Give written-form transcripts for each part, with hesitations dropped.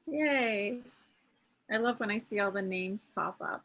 Yay. I love when I see all the names pop up.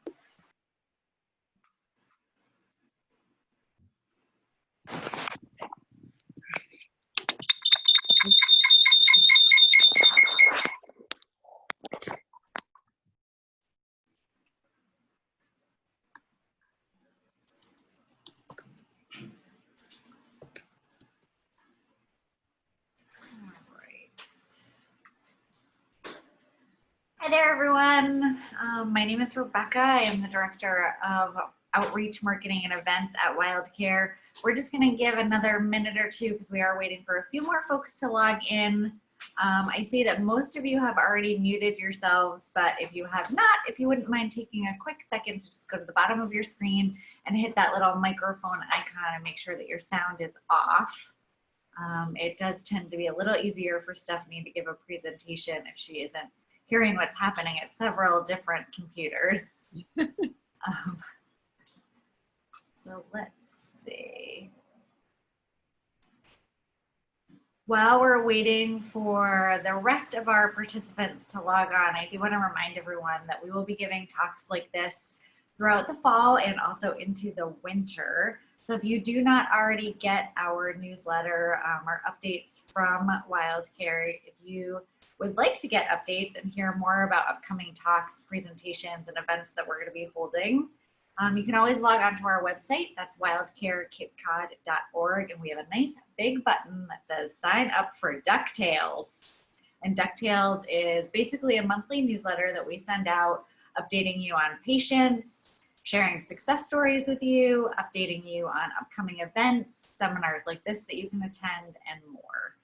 Hi there, everyone. My name is Rebecca. I am the Director of Outreach, Marketing, and Events at WildCare. We're just going to give another minute or two because we are waiting for a few more folks to log in. I see that most of you have already muted yourselves, but if you have not, if you wouldn't mind taking a quick second to just go to the bottom of your screen and hit that little microphone icon and make sure that your sound is off. It does tend to be a little easier for Stephanie to give a presentation if she isn't hearing what's happening at several different computers. So let's see. While we're waiting for the rest of our participants to log on, I do want to remind everyone that we will be giving talks like this throughout the fall and also into the winter. So if you do not already get our newsletter or updates from WildCare, if you would like to get updates and hear more about upcoming talks, presentations, and events that we're going to be holding, you can always log on to our website. That's wildcarecapecod.org, and we have a nice big button that says sign up for DuckTales. And DuckTales is basically a monthly newsletter that we send out updating you on patients, sharing success stories with you, updating you on upcoming events, seminars like this that you can attend, and more.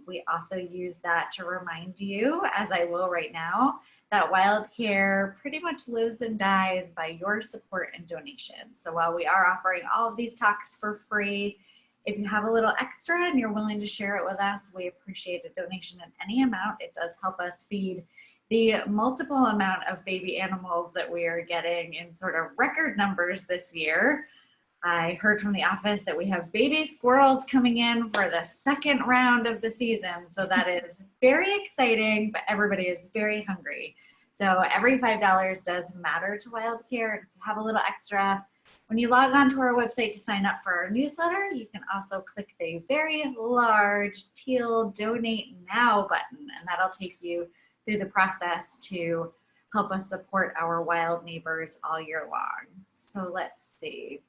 We also use that to remind you, as I will right now, that WildCare pretty much lives and dies by your support and donations. So while we are offering all of these talks for free, if you have a little extra and you're willing to share it with us, we appreciate a donation in any amount. It does help us feed the multiple amount of baby animals that we are getting in sort of record numbers this year. I heard from the office that we have baby squirrels coming in for the second round of the season. So that is very exciting, but everybody is very hungry. So every $5 does matter to WildCare. If you have a little extra, when you log on to our website to sign up for our newsletter, you can also click the very large teal donate now button, and that'll take you through the process to help us support our wild neighbors all year long. So let's see.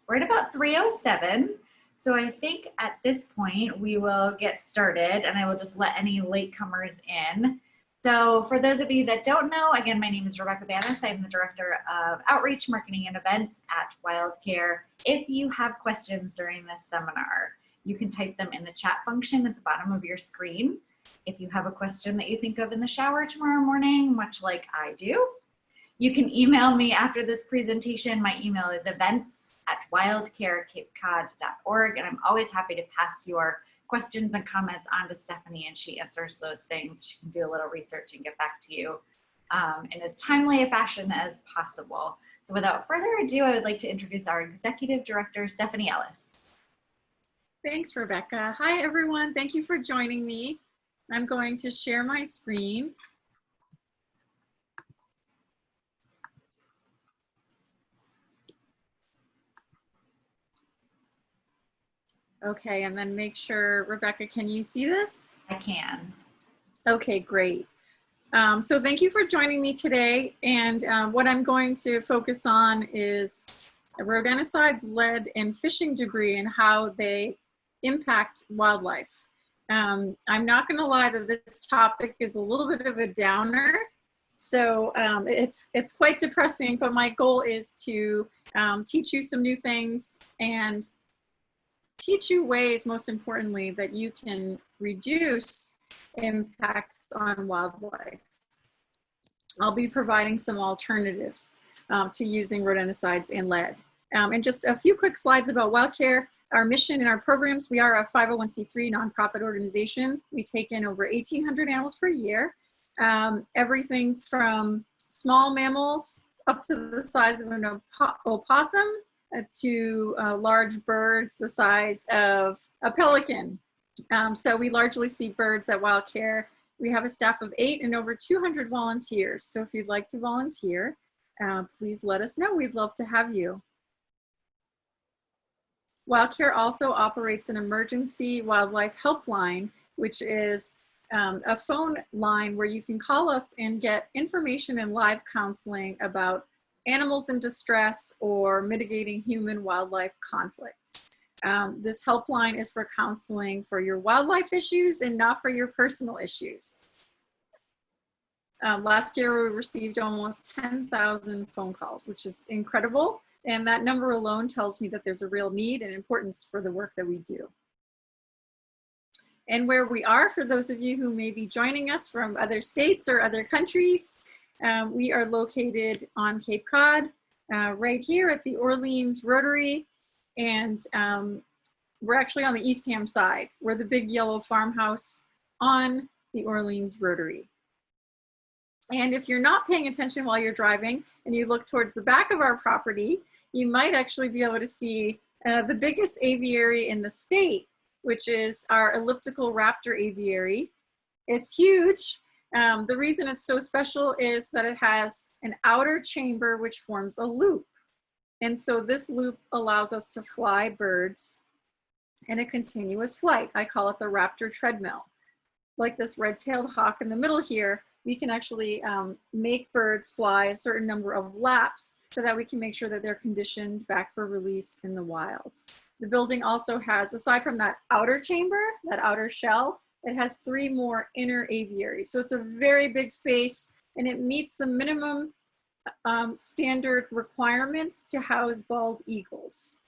We're at about 3:07, so I think at this point we will get started, and I will just let any latecomers in. So for those of you that don't know, again, my name is Rebecca Banas. I'm the Director of Outreach, Marketing, and Events at WildCare. If you have questions during this seminar, you can type them in the chat function at the bottom of your screen. If you have a question that you think of in the shower tomorrow morning, much like I do, you can email me after this presentation. My email is events@wildcarecapecod.org, and I'm always happy to pass your questions and comments on to Stephanie, and she answers those things. She can do a little research and get back to you in as timely a fashion as possible. So without further ado, I would like to introduce our Executive Director, Stephanie Ellis. Thanks, Rebecca. Hi, everyone. Thank you for joining me. I'm going to share my screen. Okay, and then make sure, Rebecca, can you see this? I can. Okay, great. So thank you for joining me today. And what I'm going to focus on is rodenticides, lead, and fishing debris and how they impact wildlife. I'm not going to lie that this topic is a little bit of a downer. So it's quite depressing, but my goal is to teach you some new things and teach you ways, most importantly, that you can reduce impacts on wildlife. I'll be providing some alternatives to using rodenticides and lead. And just a few quick slides about WildCare. Our mission and our programs, we are a 501c3 nonprofit organization. We take in over 1,800 animals per year. Everything from small mammals up to the size of an opossum, to large birds the size of a pelican. So we largely see birds at Wild Care. We have a staff of 8 and over 200 volunteers. So if you'd like to volunteer, please let us know. We'd love to have you. Wild Care also operates an emergency wildlife helpline, which is a phone line where you can call us and get information and live counseling about animals in distress or mitigating human-wildlife conflicts. This helpline is for counseling for your wildlife issues and not for your personal issues. Last year, we received almost 10,000 phone calls, which is incredible. And that number alone tells me that there's a real need and importance for the work that we do. And where we are, for those of you who may be joining us from other states or other countries, we are located on Cape Cod, right here at the Orleans Rotary. And we're actually on the Eastham side. We're the big yellow farmhouse on the Orleans Rotary. And if you're not paying attention while you're driving and you look towards the back of our property, you might actually be able to see the biggest aviary in the state, which is our elliptical raptor aviary. It's huge. The reason it's so special is that it has an outer chamber which forms a loop. And so this loop allows us to fly birds in a continuous flight. I call it the raptor treadmill. Like this red-tailed hawk in the middle here, we can actually make birds fly a certain number of laps so that we can make sure that they're conditioned back for release in the wild. The building also has, aside from that outer chamber, that outer shell, it has 3 more inner aviaries. So it's a very big space, and it meets the minimum standard requirements to house bald eagles.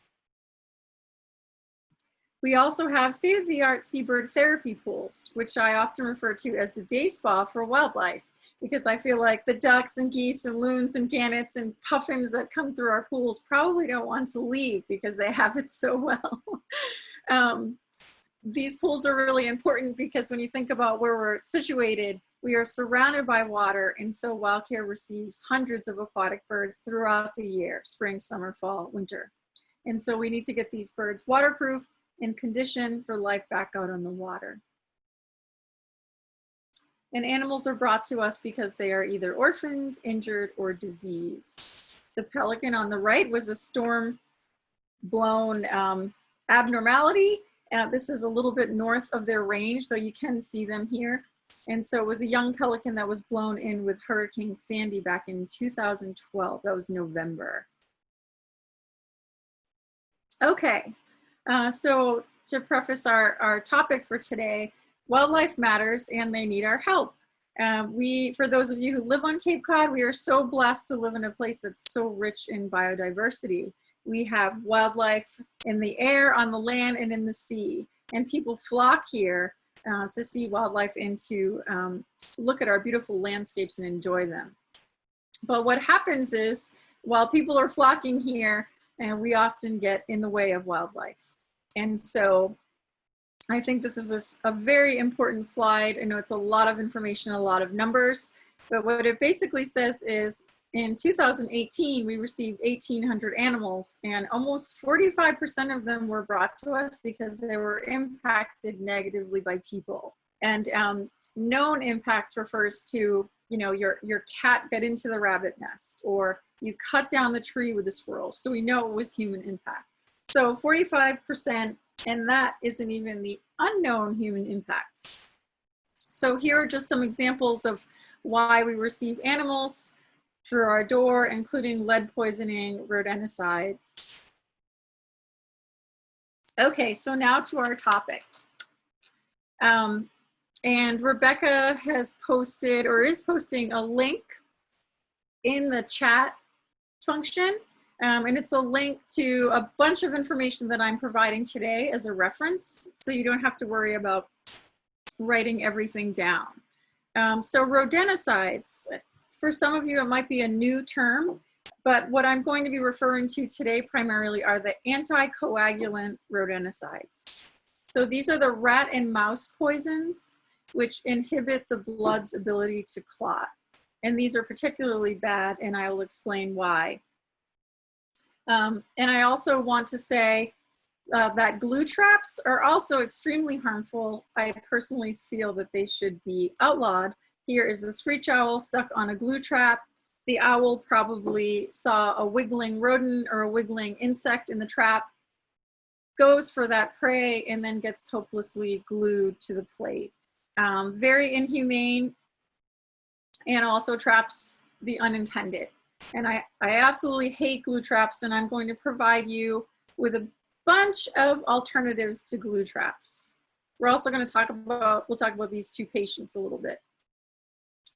We also have state-of-the-art seabird therapy pools, which I often refer to as the day spa for wildlife, because I feel like the ducks and geese and loons and gannets and puffins that come through our pools probably don't want to leave because they have it so well. These pools are really important because when you think about where we're situated, we are surrounded by water, and so Wild Care receives hundreds of aquatic birds throughout the year, spring, summer, fall, winter. And so we need to get these birds waterproof and conditioned for life back out on the water. And animals are brought to us because they are either orphaned, injured, or diseased. The pelican on the right was a storm-blown abnormality. This is a little bit north of their range, though you can see them here. And so it was a young pelican that was blown in with Hurricane Sandy back in 2012. That was November. Okay, so to preface our topic for today, wildlife matters and they need our help. For those of you who live on Cape Cod, we are so blessed to live in a place that's so rich in biodiversity. We have wildlife in the air, on the land, and in the sea. And people flock here to see wildlife and to look at our beautiful landscapes and enjoy them. But what happens is, while people are flocking here, we often get in the way of wildlife. And so I think this is a very important slide. I know it's a lot of information, a lot of numbers, but what it basically says is in 2018, we received 1,800 animals, and almost 45% of them were brought to us because they were impacted negatively by people. And known impacts refers to, you know, your cat got into the rabbit nest, or you cut down the tree with a squirrel. So we know it was human impact. So 45%, and that isn't even the unknown human impact. So here are just some examples of why we receive animals through our door, including lead poisoning, rodenticides. Okay, so now to our topic. And Rebecca has posted, or is posting, a link in the chat function. And it's a link to a bunch of information that I'm providing today as a reference, so you don't have to worry about writing everything down. So rodenticides, for some of you it might be a new term, but what I'm going to be referring to today primarily are the anticoagulant rodenticides. So these are the rat and mouse poisons which inhibit the blood's ability to clot. And these are particularly bad, and I will explain why. And I also want to say that glue traps are also extremely harmful. I personally feel that they should be outlawed. Here is a screech owl stuck on a glue trap. The owl probably saw a wiggling rodent or a wiggling insect in the trap, goes for that prey, and then gets hopelessly glued to the plate. Very inhumane, and also traps the unintended. And I absolutely hate glue traps, and I'm going to provide you with a bunch of alternatives to glue traps. We're also going to talk about, we'll talk about these two patients a little bit.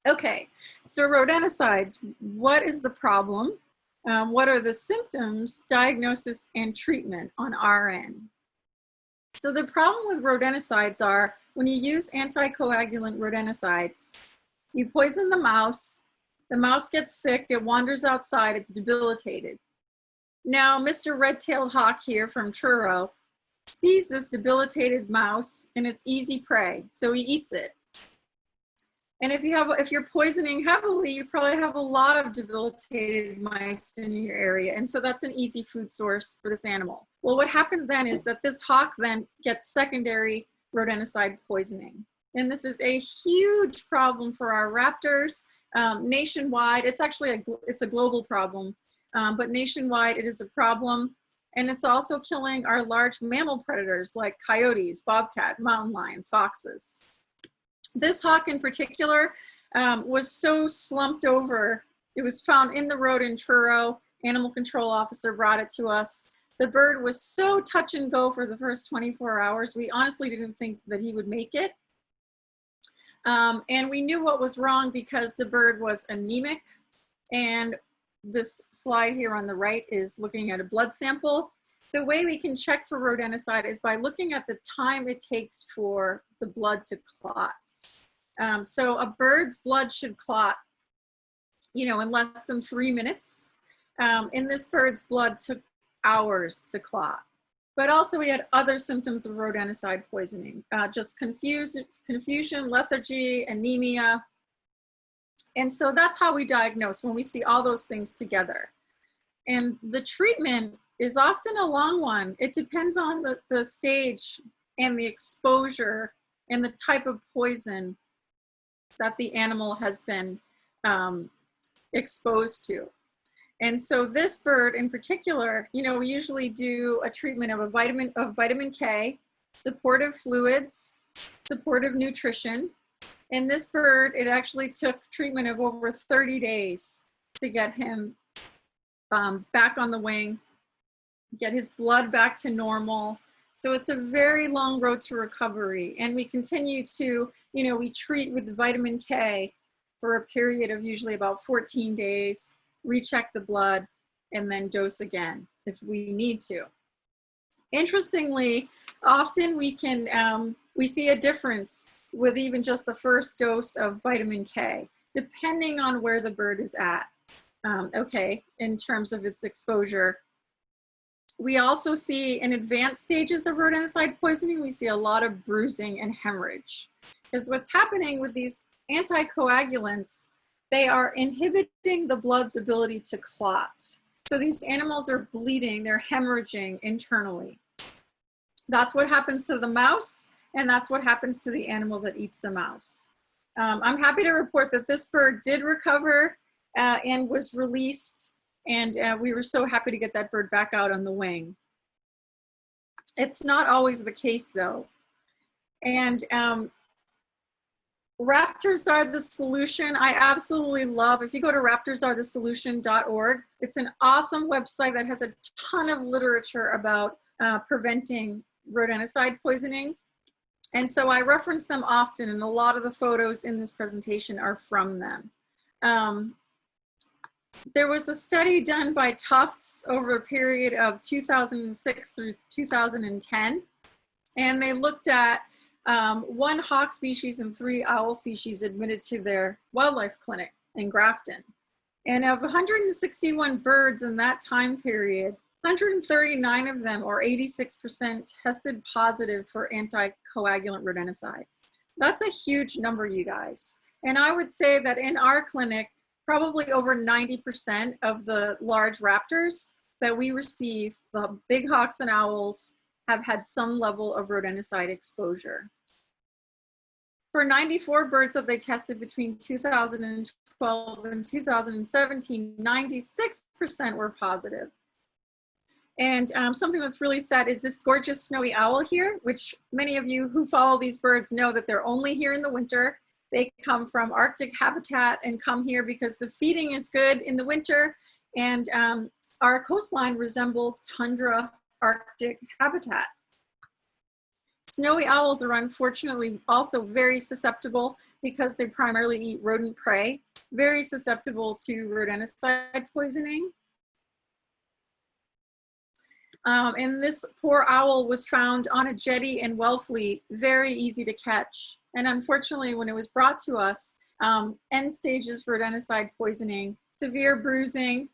Okay, so rodenticides, what is the problem? What are the symptoms, diagnosis, and treatment on our end? So the problem with rodenticides are, when you use anticoagulant rodenticides, you poison the mouse gets sick, it wanders outside, it's debilitated. Now, Mr. Red-tailed Hawk here from Truro sees this debilitated mouse and it's easy prey, so he eats it. And if you're poisoning heavily, you probably have a lot of debilitated mice in your area, and so that's an easy food source for this animal. Well, what happens then is that this hawk then gets secondary rodenticide poisoning. And this is a huge problem for our raptors nationwide. It's actually it's a global problem, but nationwide it is a problem. And it's also killing our large mammal predators like coyotes, bobcat, mountain lion, foxes. This hawk in particular was so slumped over. It was found in the road in Truro. Animal control officer brought it to us. The bird was so touch and go for the first 24 hours. We honestly didn't think that he would make it. And we knew what was wrong because the bird was anemic. And this slide here on the right is looking at a blood sample. The way we can check for rodenticide is by looking at the time it takes for the blood to clot. So a bird's blood should clot, in less than 3 minutes. In this bird's blood took hours to clot. But also we had other symptoms of rodenticide poisoning, just confusion, lethargy, anemia. And so that's how we diagnose, when we see all those things together. And the treatment is often a long one. It depends on the stage and the exposure and the type of poison that the animal has been exposed to. And so this bird in particular, we usually do a treatment of vitamin K, supportive fluids, supportive nutrition. In this bird, it actually took treatment of over 30 days to get him back on the wing, get his blood back to normal. So it's a very long road to recovery. And we continue to, we treat with vitamin K for a period of usually about 14 days, recheck the blood, and then dose again if we need to. Interestingly, often we see a difference with even just the first dose of vitamin K, depending on where the bird is at, in terms of its exposure. We also see in advanced stages of rodenticide poisoning, we see a lot of bruising and hemorrhage. Because what's happening with these anticoagulants, they are inhibiting the blood's ability to clot. So these animals are bleeding, they're hemorrhaging internally. That's what happens to the mouse, and that's what happens to the animal that eats the mouse. I'm happy to report that this bird did recover and was released, and we were so happy to get that bird back out on the wing. It's not always the case though. And Raptors Are the Solution, I absolutely love. If you go to raptorsarethesolution.org, it's an awesome website that has a ton of literature about preventing rodenticide poisoning. And so I reference them often, and a lot of the photos in this presentation are from them. There was a study done by Tufts over a period of 2006 through 2010, and they looked at 1 hawk species and 3 owl species admitted to their wildlife clinic in Grafton. And of 161 birds in that time period, 139 of them, or 86%, tested positive for anticoagulant rodenticides. That's a huge number, you guys. And I would say that in our clinic, probably over 90% of the large raptors that we receive, the big hawks and owls, have had some level of rodenticide exposure. For 94 birds that they tested between 2012 and 2017, 96% were positive. And something that's really sad is this gorgeous snowy owl here, which many of you who follow these birds know that they're only here in the winter. They come from Arctic habitat and come here because the feeding is good in the winter, and our coastline resembles tundra Arctic habitat. Snowy owls are unfortunately also very susceptible because they primarily eat rodent prey, very susceptible to rodenticide poisoning. And this poor owl was found on a jetty in Wellfleet, very easy to catch. And unfortunately, when it was brought to us, end stages rodenticide poisoning, severe bruising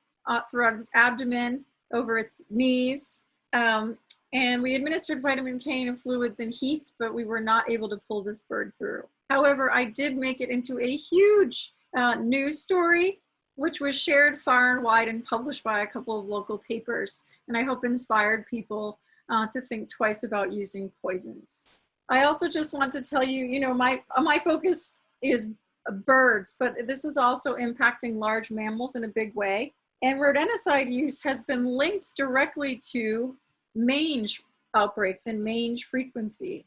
throughout its abdomen, over its knees. And we administered vitamin K and fluids and heat, but we were not able to pull this bird through. However, I did make it into a huge news story, which was shared far and wide and published by a couple of local papers, and I hope inspired people to think twice about using poisons. I also just want to tell you, my focus is birds, but this is also impacting large mammals in a big way. And rodenticide use has been linked directly to mange outbreaks and mange frequency.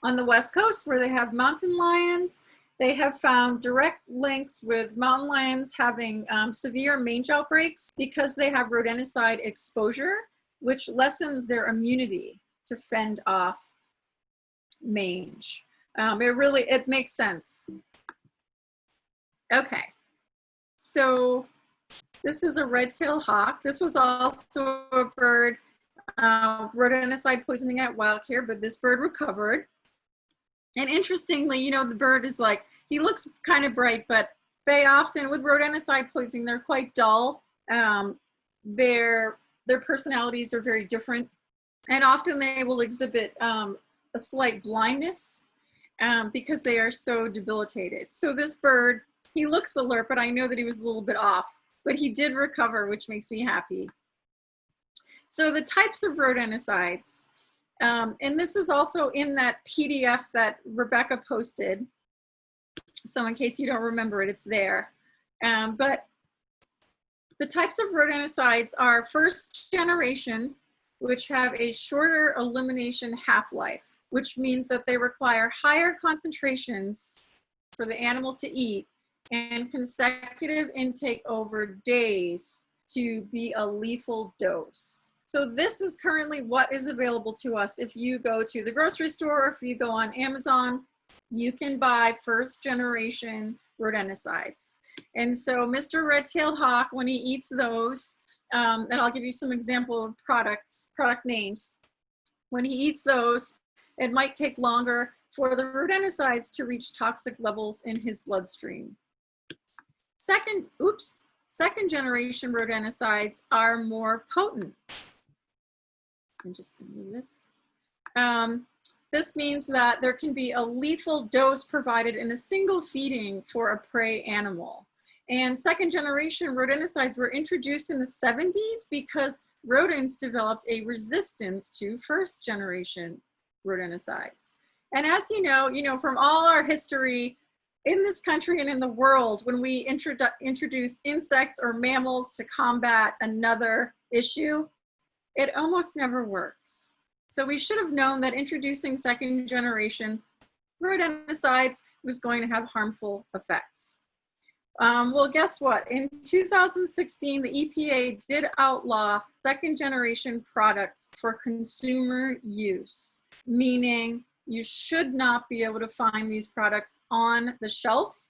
On the West Coast, where they have mountain lions, they have found direct links with mountain lions having severe mange outbreaks because they have rodenticide exposure, which lessens their immunity to fend off mange. It makes sense. Okay, so this is a red-tailed hawk. This was also a bird, rodenticide poisoning at wild care, but this bird recovered. And interestingly, the bird is like, he looks kind of bright, but they often, with rodenticide poisoning, they're quite dull. Their personalities are very different. And often they will exhibit a slight blindness because they are so debilitated. So this bird, he looks alert, but I know that he was a little bit off, but he did recover, which makes me happy. So the types of rodenticides, and this is also in that PDF that Rebecca posted. So in case you don't remember it, it's there. But the types of rodenticides are first generation, which have a shorter elimination half-life, which means that they require higher concentrations for the animal to eat and consecutive intake over days to be a lethal dose. So this is currently what is available to us. If you go to the grocery store, or if you go on Amazon, you can buy first generation rodenticides. And so Mr. Red-tailed Hawk, when he eats those, and I'll give you some example of product names. When he eats those, it might take longer for the rodenticides to reach toxic levels in his bloodstream. Second generation rodenticides are more potent. I'm just going to move this. This means that there can be a lethal dose provided in a single feeding for a prey animal. And second generation rodenticides were introduced in the 70s because rodents developed a resistance to first generation rodenticides. And as you know from all our history in this country and in the world, when we introduce insects or mammals to combat another issue, it almost never works. So we should have known that introducing second generation rodenticides was going to have harmful effects. Well, guess what? In 2016, the EPA did outlaw second generation products for consumer use, meaning you should not be able to find these products on the shelf.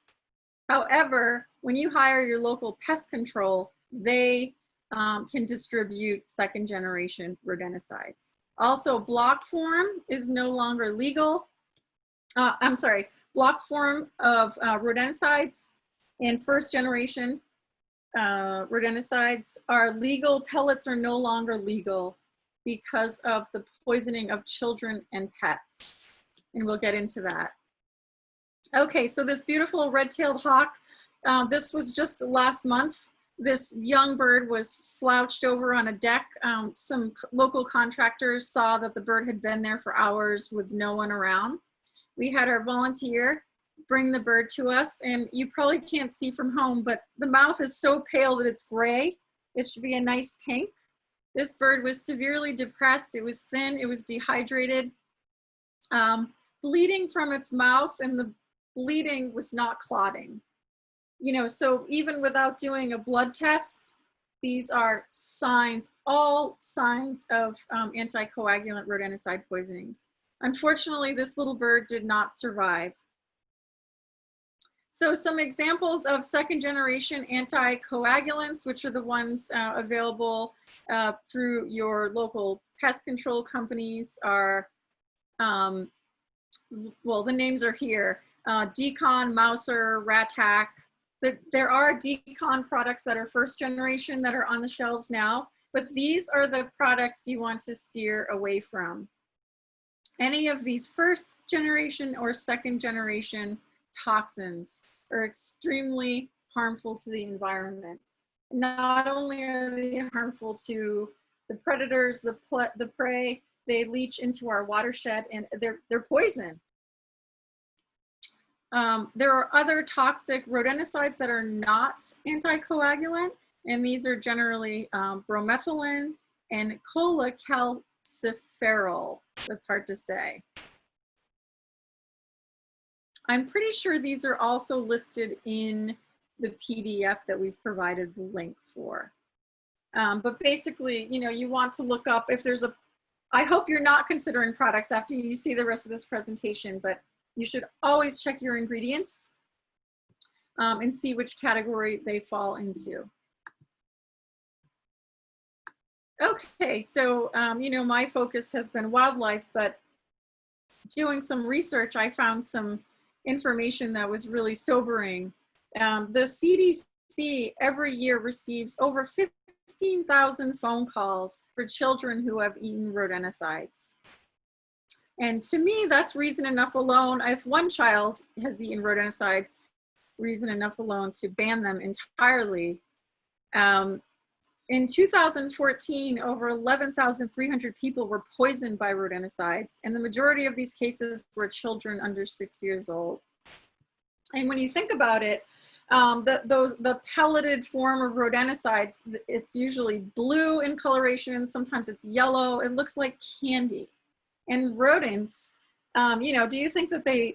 However, when you hire your local pest control, they can distribute second generation rodenticides. Also, block form is no longer legal. Block form of rodenticides and first generation rodenticides are legal. Pellets are no longer legal because of the poisoning of children and pets. And we'll get into that. Okay, so this beautiful red-tailed hawk, this was just last month. This young bird was slouched over on a deck. Some local contractors saw that the bird had been there for hours with no one around. We had our volunteer bring the bird to us, and you probably can't see from home, but the mouth is so pale that it's gray. It should be a nice pink. This bird was severely depressed. It was thin, it was dehydrated, bleeding from its mouth, and the bleeding was not clotting. You know, so even without doing a blood test, these are signs, all signs of anticoagulant rodenticide poisonings. Unfortunately, this little bird did not survive. So some examples of second generation anticoagulants, which are the ones available through your local pest control companies, are, well, the names are here, Decon, Mouser, Rat-Tac. There are Decon products that are first generation that are on the shelves now, but these are the products you want to steer away from. Any of these first generation or second generation toxins are extremely harmful to the environment. Not only are they harmful to the predators, the prey, they leach into our watershed, and they're poison. There are other toxic rodenticides that are not anticoagulant, and these are generally bromethylin and cholecalciferol. That's hard to say. I'm pretty sure these are also listed in the PDF that we've provided the link for. But basically, you know, you want to look up if there's a, I hope you're not considering products after you see the rest of this presentation, but you should always check your ingredients and see which category they fall into. Okay, so, you know, my focus has been wildlife, but doing some research, I found some information that was really sobering. The CDC every year receives over 15,000 phone calls for children who have eaten rodenticides. And to me, that's reason enough alone. If one child has eaten rodenticides, reason enough alone to ban them entirely. In 2014, over 11,300 people were poisoned by rodenticides, and the majority of these cases were children under 6 years old. And when you think about it, the pelleted form of rodenticides, it's usually blue in coloration, sometimes it's yellow, it looks like candy. And rodents, you know, do you think that they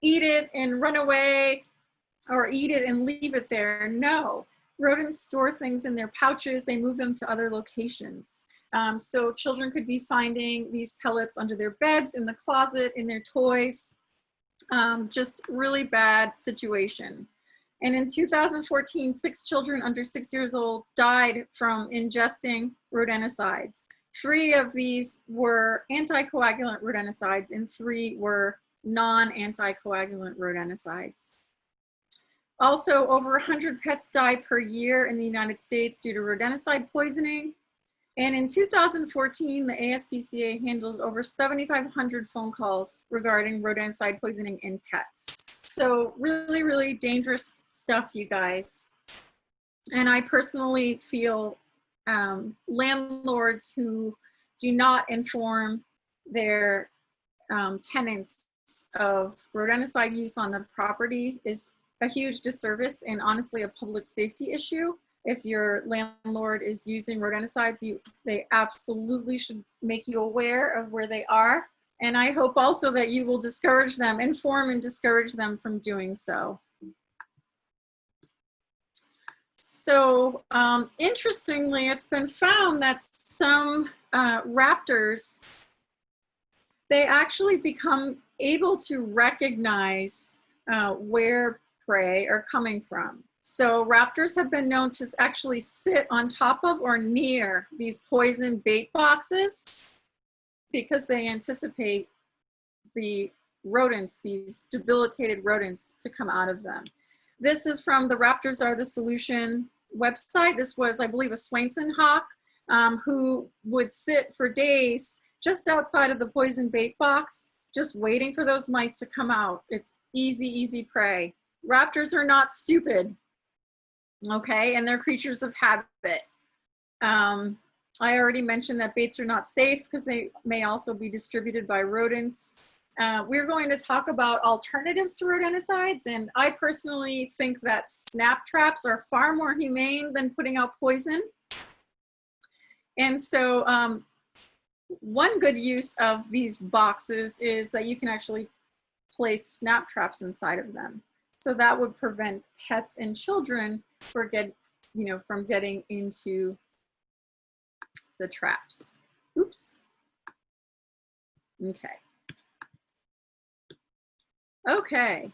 eat it and run away or eat it and leave it there? No. Rodents store things in their pouches, they move them to other locations. So children could be finding these pellets under their beds, in the closet, in their toys. Just really bad situation. And in 2014, 6 children under 6 years old died from ingesting rodenticides. 3 of these were anticoagulant rodenticides and 3 were non-anticoagulant rodenticides. Also, over 100 pets die per year in the United States due to rodenticide poisoning. And in 2014, the ASPCA handled over 7,500 phone calls regarding rodenticide poisoning in pets. So really, really dangerous stuff, you guys. And I personally feel landlords who do not inform their tenants of rodenticide use on the property is a huge disservice and honestly a public safety issue. If your landlord is using rodenticides, they absolutely should make you aware of where they are. And I hope also that you will discourage them, inform and discourage them from doing so. So interestingly, it's been found that some raptors, they actually become able to recognize where prey are coming from. So raptors have been known to actually sit on top of or near these poison bait boxes because they anticipate the rodents, these debilitated rodents, to come out of them. This is from the Raptors Are the Solution website. This was, I believe, a Swainson hawk who would sit for days just outside of the poison bait box, just waiting for those mice to come out. It's easy, easy prey. Raptors are not stupid. Okay, and they're creatures of habit. I already mentioned that baits are not safe because they may also be distributed by rodents. We're going to talk about alternatives to rodenticides, and I personally think that snap traps are far more humane than putting out poison. And so one good use of these boxes is that you can actually place snap traps inside of them. So that would prevent pets and children from getting into the traps. Oops. Okay. Okay.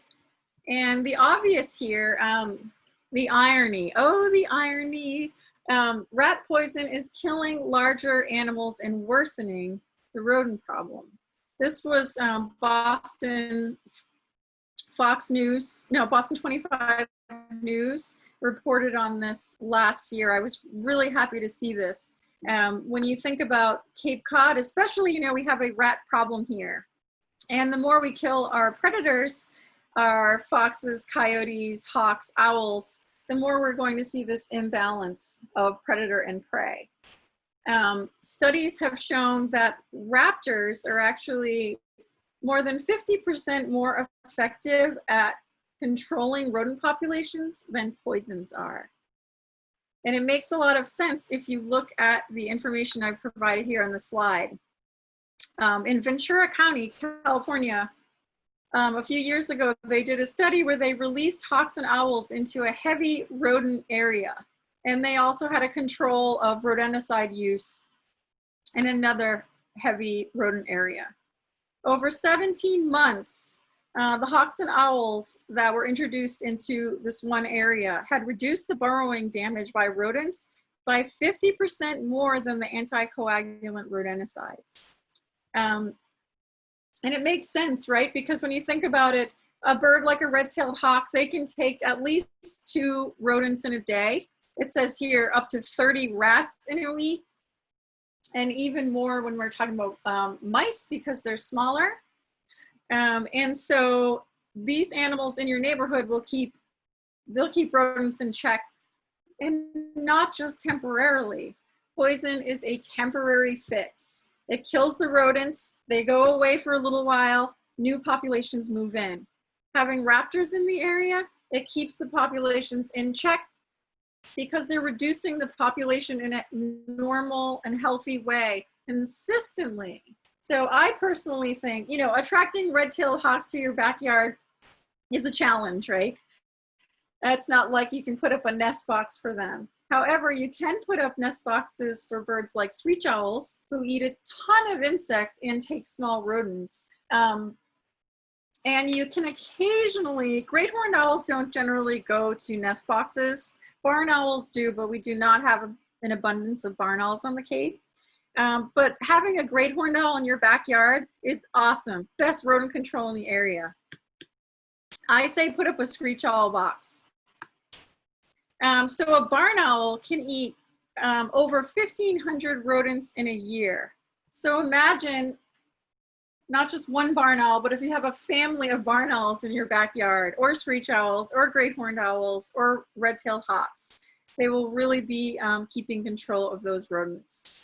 And the obvious here, the irony. Oh, the irony. Rat poison is killing larger animals and worsening the rodent problem. This was Boston 25 News reported on this last year. I was really happy to see this. When you think about Cape Cod, especially, we have a rat problem here. And the more we kill our predators, our foxes, coyotes, hawks, owls, the more we're going to see this imbalance of predator and prey. Studies have shown that raptors are actually more than 50% more effective at controlling rodent populations than poisons are. And it makes a lot of sense if you look at the information I've provided here on the slide. In Ventura County, California, a few years ago, they did a study where they released hawks and owls into a heavy rodent area. And they also had a control of rodenticide use in another heavy rodent area. Over 17 months, the hawks and owls that were introduced into this one area had reduced the burrowing damage by rodents by 50% more than the anticoagulant rodenticides. And it makes sense, right? Because when you think about it, a bird like a red-tailed hawk, they can take at least 2 rodents in a day. It says here up to 30 rats in a week, and even more when we're talking about mice because they're smaller. And so these animals in your neighborhood they'll keep rodents in check, and not just temporarily. Poison is a temporary fix. It kills the rodents, they go away for a little while, new populations move in. Having raptors in the area, it keeps the populations in check because they're reducing the population in a normal and healthy way consistently. So I personally think, attracting red-tailed hawks to your backyard is a challenge, right? It's not like you can put up a nest box for them. However, you can put up nest boxes for birds like screech owls, who eat a ton of insects and take small rodents. And you can occasionally, great horned owls don't generally go to nest boxes. Barn owls do, but we do not have an abundance of barn owls on the Cape. But having a great horned owl in your backyard is awesome. Best rodent control in the area. I say put up a screech owl box. So a barn owl can eat over 1,500 rodents in a year. So imagine not just one barn owl, but if you have a family of barn owls in your backyard, or screech owls, or great horned owls, or red-tailed hawks, they will really be keeping control of those rodents.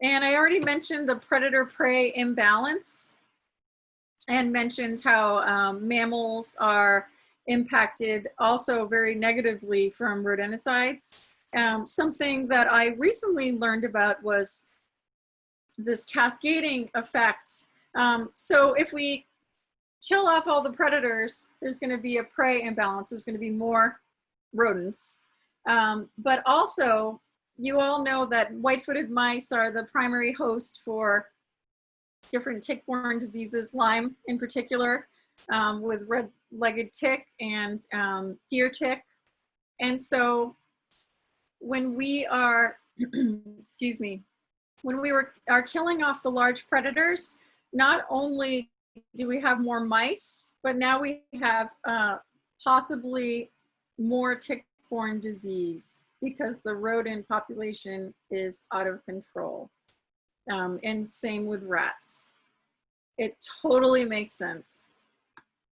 And I already mentioned the predator-prey imbalance, and mentioned how mammals are impacted also very negatively from rodenticides. Something that I recently learned about was this cascading effect. So if we kill off all the predators, there's going to be a prey imbalance. There's going to be more rodents. But also, you all know that white-footed mice are the primary host for different tick-borne diseases, Lyme in particular, with red-legged tick and deer tick. And so when we are, excuse me, when we are killing off the large predators, not only do we have more mice, but now we have possibly more tick-borne disease because the rodent population is out of control. And same with rats. It totally makes sense.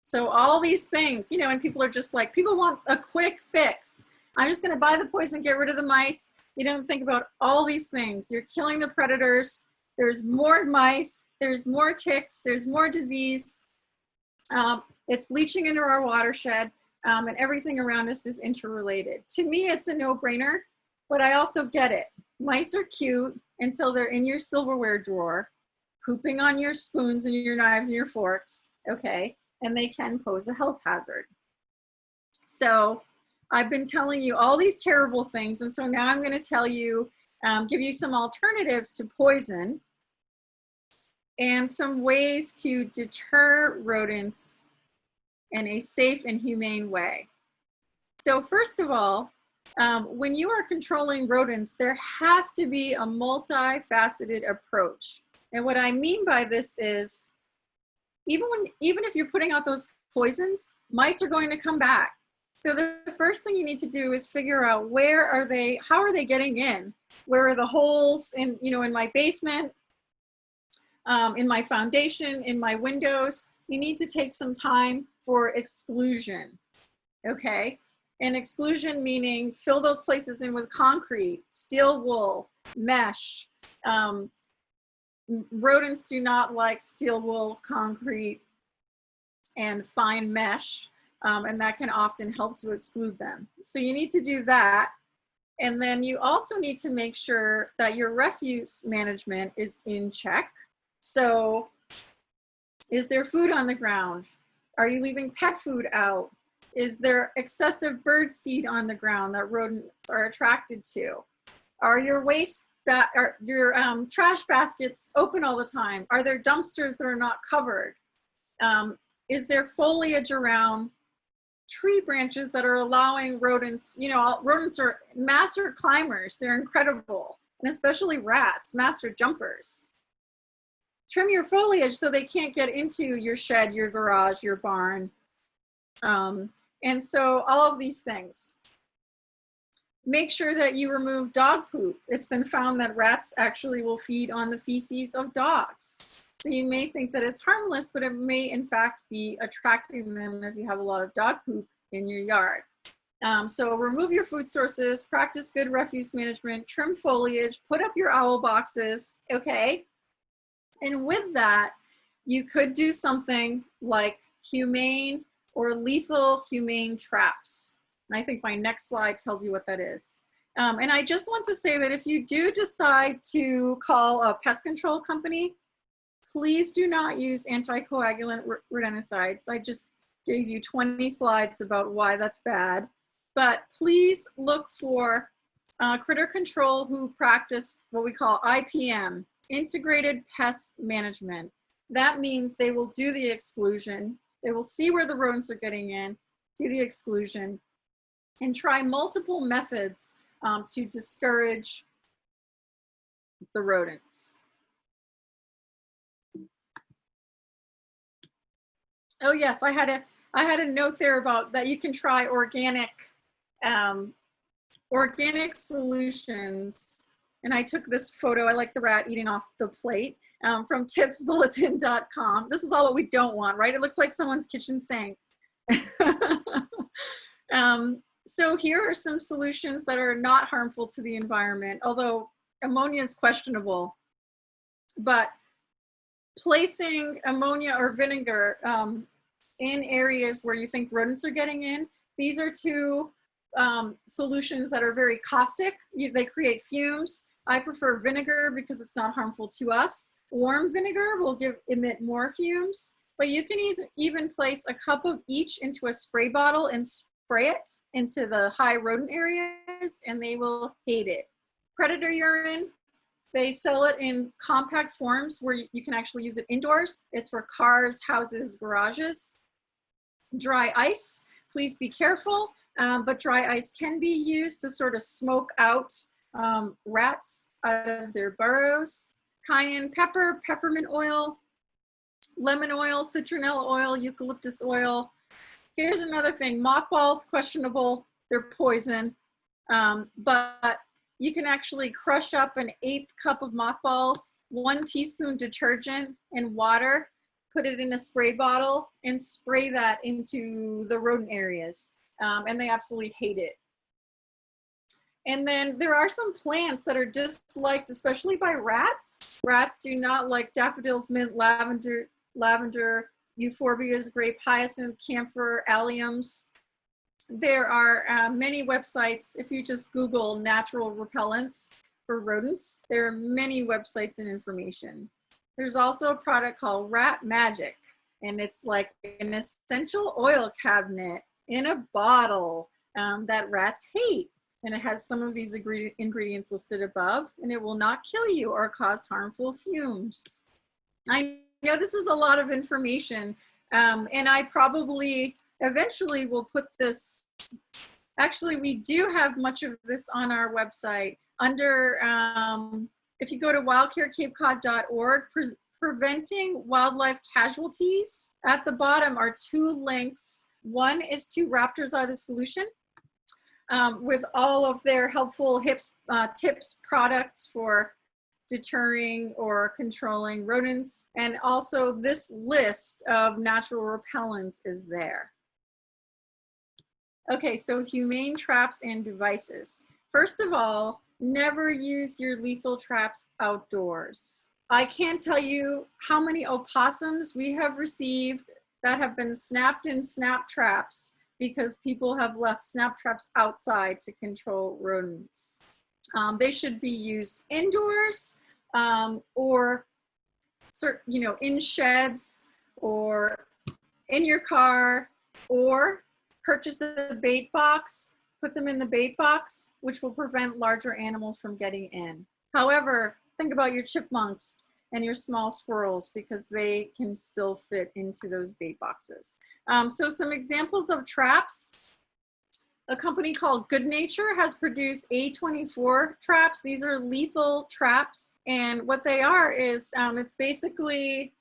So all these things, you know, and people are just like, people want a quick fix. I'm just going to buy the poison, get rid of the mice. You don't think about all these things. You're killing the predators. There's more mice. There's more ticks. There's more disease. It's leaching into our watershed, and everything around us is interrelated. To me, it's a no-brainer, but I also get it. Mice are cute until they're in your silverware drawer, pooping on your spoons and your knives and your forks, okay? And they can pose a health hazard. So I've been telling you all these terrible things, and so now I'm going to tell you, give you some alternatives to poison and some ways to deter rodents in a safe and humane way. So first of all, when you are controlling rodents, there has to be a multifaceted approach. And what I mean by this is, even if you're putting out those poisons, mice are going to come back. So the first thing you need to do is figure out where are they, how are they getting in? Where are the holes in, you know, in my basement, in my foundation, in my windows? You need to take some time for exclusion, okay? And exclusion meaning fill those places in with concrete, steel wool, mesh. Rodents do not like steel wool, concrete, and fine mesh, and that can often help to exclude them. So you need to do that. And then you also need to make sure that your refuse management is in check. So is there food on the ground? Are you leaving pet food out? Is there excessive bird seed on the ground that rodents are attracted to? Are your your trash baskets open all the time? Are there dumpsters that are not covered? Is there foliage around tree branches that are allowing rodents, you know, rodents are master climbers. They're incredible. And especially rats, master jumpers. Trim your foliage so they can't get into your shed, your garage, your barn. And so all of these things. Make sure that you remove dog poop. It's been found that rats actually will feed on the feces of dogs. So you may think that it's harmless, but it may in fact be attracting them if you have a lot of dog poop in your yard. So remove your food sources, practice good refuse management, trim foliage, put up your owl boxes, okay? And with that, you could do something like humane or lethal humane traps. And I think my next slide tells you what that is. And I just want to say that if you do decide to call a pest control company, please do not use anticoagulant rodenticides. I just gave you 20 slides about why that's bad. But please look for critter control who practice what we call IPM, Integrated Pest Management. That means they will do the exclusion. They will see where the rodents are getting in, do the exclusion, and try multiple methods to discourage the rodents. Oh yes, I had a note there about that you can try organic solutions. And I took this photo, I like the rat eating off the plate, from tipsbulletin.com. This is all what we don't want, right? It looks like someone's kitchen sink. So here are some solutions that are not harmful to the environment, although ammonia is questionable. But placing ammonia or vinegar in areas where you think rodents are getting in, these are two solutions that are very caustic. They create fumes. I prefer vinegar because it's not harmful to us. Warm vinegar will emit more fumes, but you can even place a cup of each into a spray bottle and spray it into the high rodent areas, and they will hate it. Predator urine, they sell it in compact forms where you can actually use it indoors. It's for cars, houses, garages. Dry ice, please be careful, but dry ice can be used to sort of smoke out rats out of their burrows. Cayenne pepper, peppermint oil, lemon oil, citronella oil, eucalyptus oil. Here's another thing, mothballs, questionable, they're poison, but you can actually crush up an 1/8 cup of mothballs, 1 teaspoon detergent and water, put it in a spray bottle and spray that into the rodent areas. And they absolutely hate it. And then there are some plants that are disliked, especially by rats. Rats do not like daffodils, mint, lavender, euphorbias, grape hyacinth, camphor, alliums. There are many websites. If you just Google natural repellents for rodents, there are many websites and information. There's also a product called Rat Magic, and it's like an essential oil cabinet in a bottle that rats hate. And it has some of these ingredients listed above, and it will not kill you or cause harmful fumes. I know this is a lot of information, and I probably eventually will put this, actually we do have much of this on our website under, if you go to wildcarecapecod.org, preventing wildlife casualties, at the bottom are 2 links. One is to Raptors Are the Solution, with all of their helpful tips, products for deterring or controlling rodents. And also this list of natural repellents is there. Okay, so humane traps and devices. First of all, never use your lethal traps outdoors. I can't tell you how many opossums we have received that have been snapped in snap traps because people have left snap traps outside to control rodents. They should be used indoors or in sheds or in your car, or purchase a bait box, put them in the bait box, which will prevent larger animals from getting in. However, think about your chipmunks and your small squirrels, because they can still fit into those bait boxes. So some examples of traps. A company called Good Nature has produced A24 traps. These are lethal traps. And what they are is, it's basically,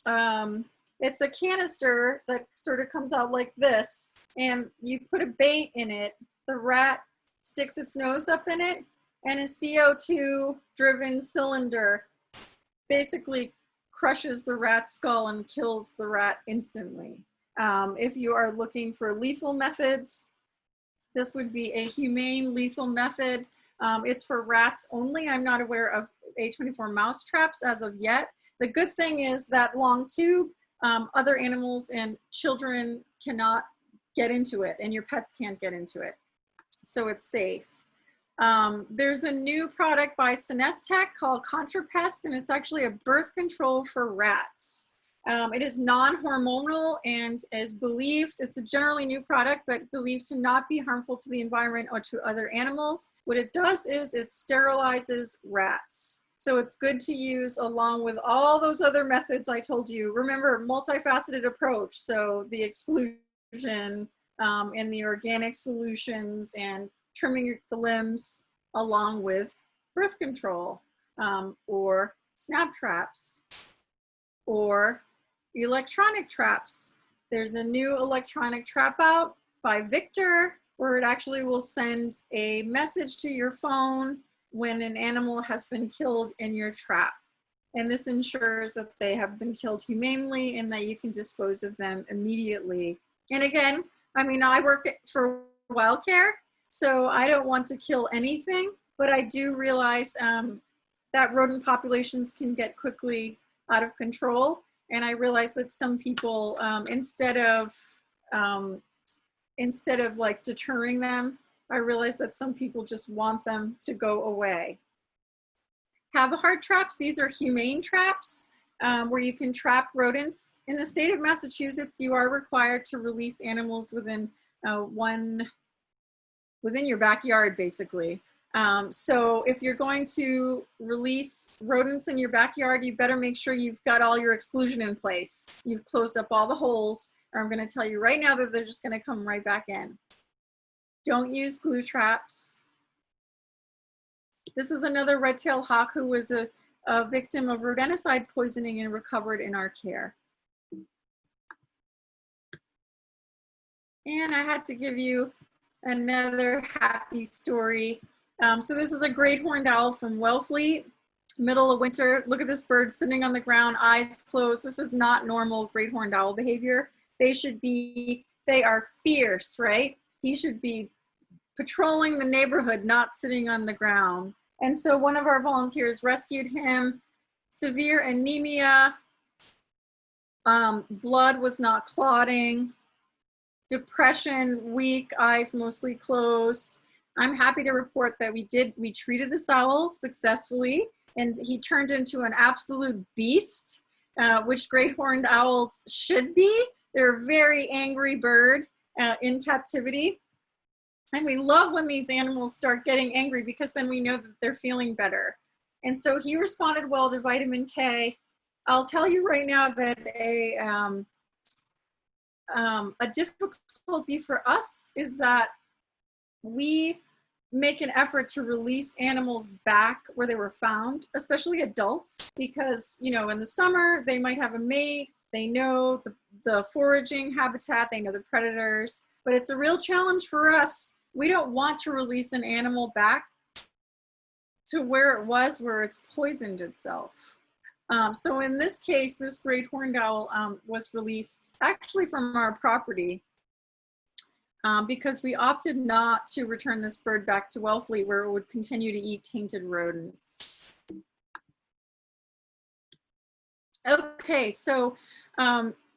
it's a canister that sort of comes out like this, and you put a bait in it. The rat sticks its nose up in it, and a CO2 driven cylinder basically crushes the rat's skull and kills the rat instantly. If you are looking for lethal methods, this would be a humane lethal method. It's for rats only. I'm not aware of A24 mouse traps as of yet. The good thing is that long tube, other animals and children cannot get into it, and your pets can't get into it. So it's safe. There's a new product by Sinestech called Contrapest, and it's actually a birth control for rats. It is non-hormonal and is believed, it's a generally new product, but believed to not be harmful to the environment or to other animals. What it does is it sterilizes rats. So it's good to use along with all those other methods I told you. Remember, multifaceted approach. So the exclusion and the organic solutions and trimming the limbs, along with birth control or snap traps or electronic traps. There's a new electronic trap out by Victor, where it actually will send a message to your phone when an animal has been killed in your trap. And this ensures that they have been killed humanely and that you can dispose of them immediately. And again, I mean, I work for wild care, so I don't want to kill anything, but I do realize that rodent populations can get quickly out of control. And I realize that some people, instead of like deterring them, I realize that some people just want them to go away. Have-a-heart traps, these are humane traps where you can trap rodents. In the state of Massachusetts, you are required to release animals within within your backyard, basically. So if you're going to release rodents in your backyard, you better make sure you've got all your exclusion in place. You've closed up all the holes, or I'm going to tell you right now that they're just going to come right back in. Don't use glue traps. This is another red-tailed hawk who was a victim of rodenticide poisoning and recovered in our care. And I had to give you another happy story. So this is a great horned owl from Wellfleet. Middle of winter, look at this bird sitting on the ground, eyes closed. This is not normal great horned owl behavior. They are fierce, right? He should be patrolling the neighborhood, not sitting on the ground. And so one of our volunteers rescued him. Severe anemia, blood was not clotting, depression, weak, eyes mostly closed. I'm happy to report that we treated this owl successfully, and he turned into an absolute beast, which great horned owls should be. They're a very angry bird in captivity. And we love when these animals start getting angry, because then we know that they're feeling better. And so he responded well to vitamin K. I'll tell you right now that a difficulty for us is that we make an effort to release animals back where they were found, especially adults, because, you know, in the summer they might have a mate, they know the foraging habitat, they know the predators, but it's a real challenge for us. We don't want to release an animal back to where it was, where it's poisoned itself. So in this case, this great horned owl was released actually from our property because we opted not to return this bird back to Wellfleet, where it would continue to eat tainted rodents. Okay, so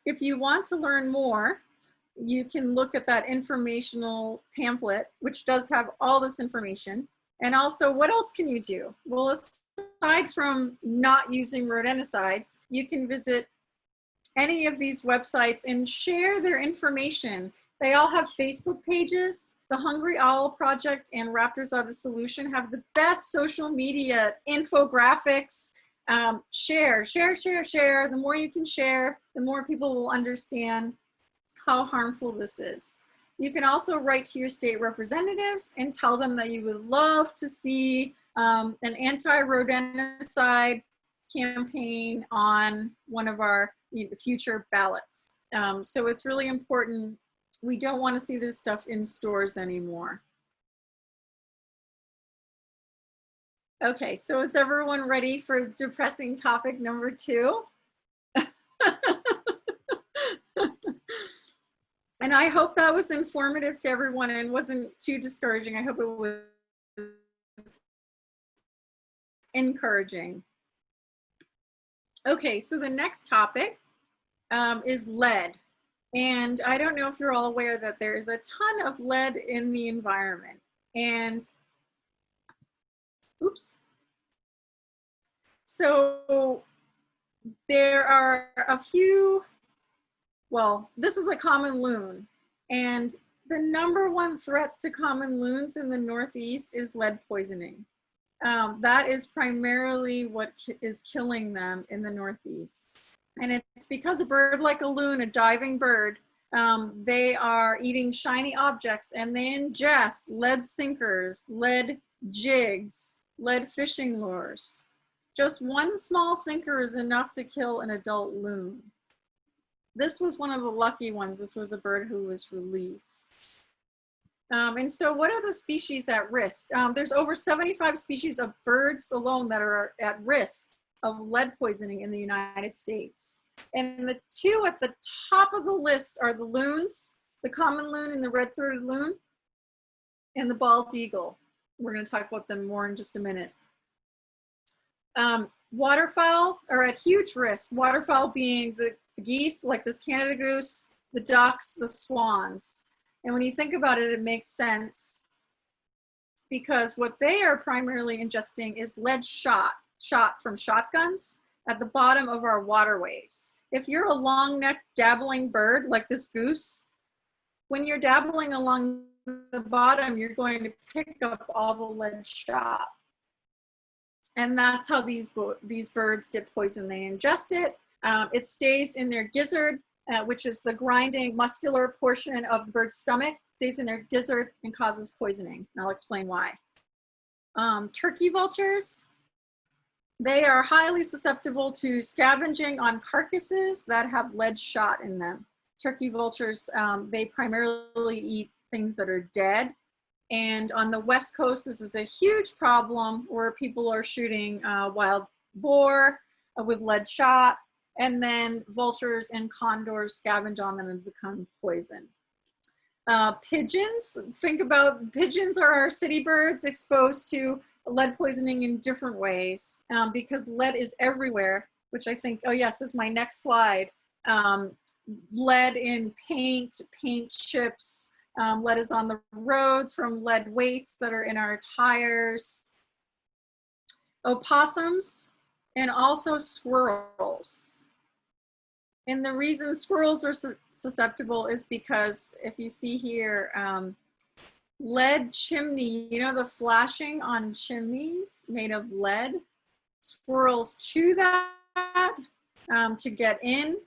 if you want to learn more, you can look at that informational pamphlet, which does have all this information. And also, what else can you do? Well, aside from not using rodenticides, you can visit any of these websites and share their information. They all have Facebook pages. The Hungry Owl Project and Raptors Are the Solution have the best social media infographics. Share. The more you can share, the more people will understand how harmful this is. You can also write to your state representatives and tell them that you would love to see an anti-rodenticide campaign on one of our future ballots. So it's really important. We don't want to see this stuff in stores anymore. Okay, so is everyone ready for depressing topic number 2? And I hope that was informative to everyone and wasn't too discouraging. I hope it was encouraging. Okay, so the next topic is lead. And I don't know if you're all aware that there is a ton of lead in the environment. And, oops. So there are a few. Well, this is a common loon, and the #1 threats to common loons in the Northeast is lead poisoning. That is primarily what is killing them in the Northeast. And it's because a bird like a loon, a diving bird, they are eating shiny objects, and they ingest lead sinkers, lead jigs, lead fishing lures. Just one small sinker is enough to kill an adult loon. This was one of the lucky ones. This was a bird who was released. And so what are the species at risk? There's over 75 species of birds alone that are at risk of lead poisoning in the United States. And the 2 at the top of the list are the loons, the common loon and the red-throated loon, and the bald eagle. We're going to talk about them more in just a minute. Waterfowl are at huge risk. Waterfowl being the geese, like this Canada goose, the ducks, the swans. And when you think about it, it makes sense, because what they are primarily ingesting is lead shot from shotguns at the bottom of our waterways. If you're a long-necked dabbling bird like this goose, when you're dabbling along the bottom, you're going to pick up all the lead shot. And that's how these birds get poisoned. They ingest it. It stays in their gizzard, which is the grinding muscular portion of the bird's stomach, stays in their gizzard and causes poisoning. And I'll explain why. Turkey vultures, they are highly susceptible to scavenging on carcasses that have lead shot in them. Turkey vultures, they primarily eat things that are dead. And on the West Coast, this is a huge problem where people are shooting wild boar with lead shot, and then vultures and condors scavenge on them and become poisoned. Pigeons, think about pigeons are our city birds exposed to lead poisoning in different ways because lead is everywhere, which I think, oh yes, this is my next slide. Lead in paint, paint chips, lead is on the roads from lead weights that are in our tires. Opossums and also squirrels. And the reason squirrels are susceptible is because if you see here, lead chimney, you know, the flashing on chimneys made of lead, squirrels chew that to get in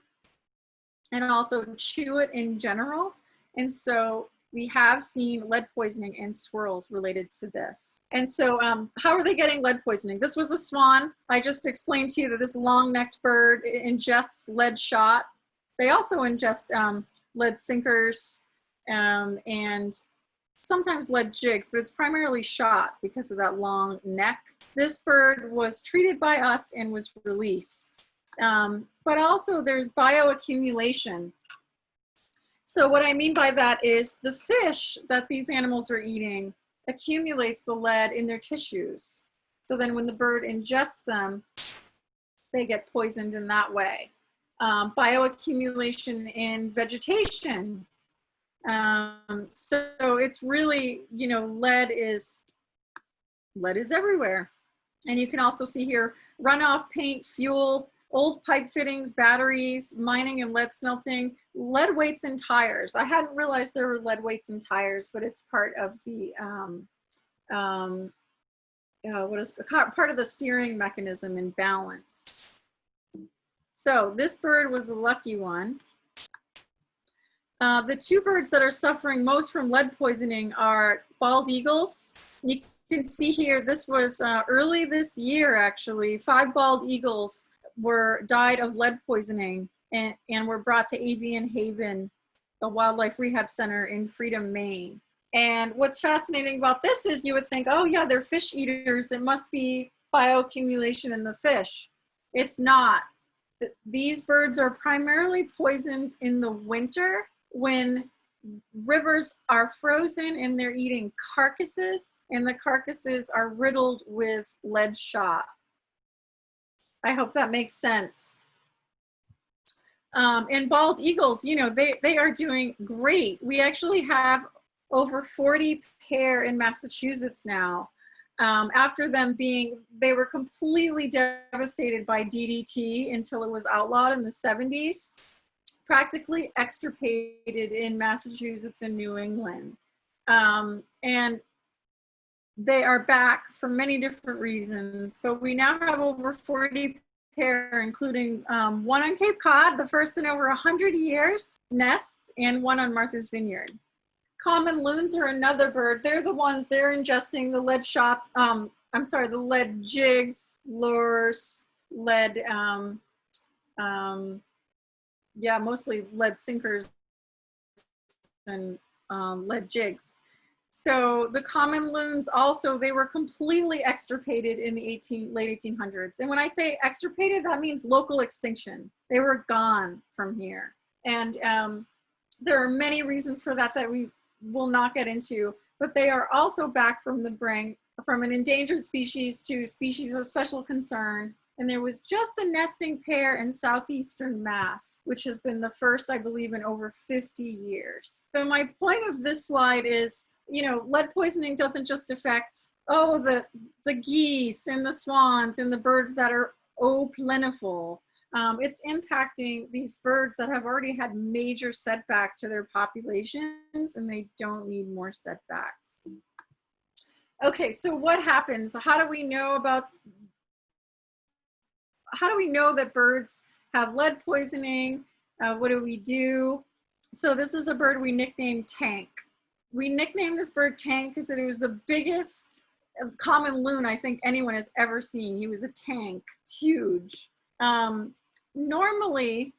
and also chew it in general. And so we have seen lead poisoning in squirrels related to this. And so how are they getting lead poisoning? This was a swan. I just explained to you that this long-necked bird ingests lead shot. They also ingest lead sinkers and sometimes lead jigs, but it's primarily shot because of that long neck. This bird was treated by us and was released. But also there's bioaccumulation. So what I mean by that is the fish that these animals are eating accumulates the lead in their tissues. So then when the bird ingests them, they get poisoned in that way. Bioaccumulation in vegetation. So it's really, you know, lead is everywhere. And you can also see here, runoff, paint, fuel, old pipe fittings, batteries, mining and lead smelting, lead weights in tires. I hadn't realized there were lead weights in tires, but it's part of the, part of the steering mechanism in balance. So this bird was a lucky one. The two birds that are suffering most from lead poisoning are bald eagles. You can see here, this was early this year actually, 5 bald eagles died of lead poisoning and were brought to Avian Haven, a wildlife rehab center in Freedom, Maine. And what's fascinating about this is you would think, oh yeah, they're fish eaters. It must be bioaccumulation in the fish. It's not. These birds are primarily poisoned in the winter when rivers are frozen and they're eating carcasses, and the carcasses are riddled with lead shot. I hope that makes sense. And bald eagles, you know, they are doing great. We actually have over 40 pair in Massachusetts now. After them they were completely devastated by DDT until it was outlawed in the 70s, practically extirpated in Massachusetts and New England. And they are back for many different reasons, but we now have over 40 pair, including one on Cape Cod, the first in over 100 years, nest, and one on Martha's Vineyard. Common loons are another bird. They're the ones, they're ingesting the lead shot, the lead jigs, lures, lead, mostly lead sinkers and lead jigs. So the common loons also, they were completely extirpated in the late 1800s. And when I say extirpated, that means local extinction. They were gone from here. And there are many reasons for that that we will not get into, but they are also back from the brink, from an endangered species to species of special concern. And there was just a nesting pair in southeastern Mass, which has been the first, I believe, in over 50 years. So my point of this slide is, you know, lead poisoning doesn't just affect, the geese and the swans and the birds that are plentiful. It's impacting these birds that have already had major setbacks to their populations, and they don't need more setbacks. Okay, so what happens? How do we know that birds have lead poisoning? What do we do? So this is a bird we nicknamed Tank. We nicknamed this bird Tank because it was the biggest common loon I think anyone has ever seen. He was a tank, huge. Normally,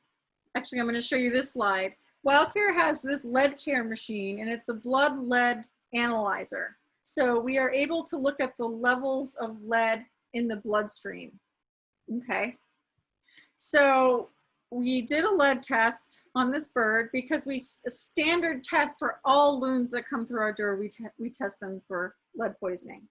actually I'm going to show you this slide. WildCare has this lead care machine, and it's a blood lead analyzer. So we are able to look at the levels of lead in the bloodstream. Okay. So we did a lead test on this bird because a standard test for all loons that come through our door, we test them for lead poisoning.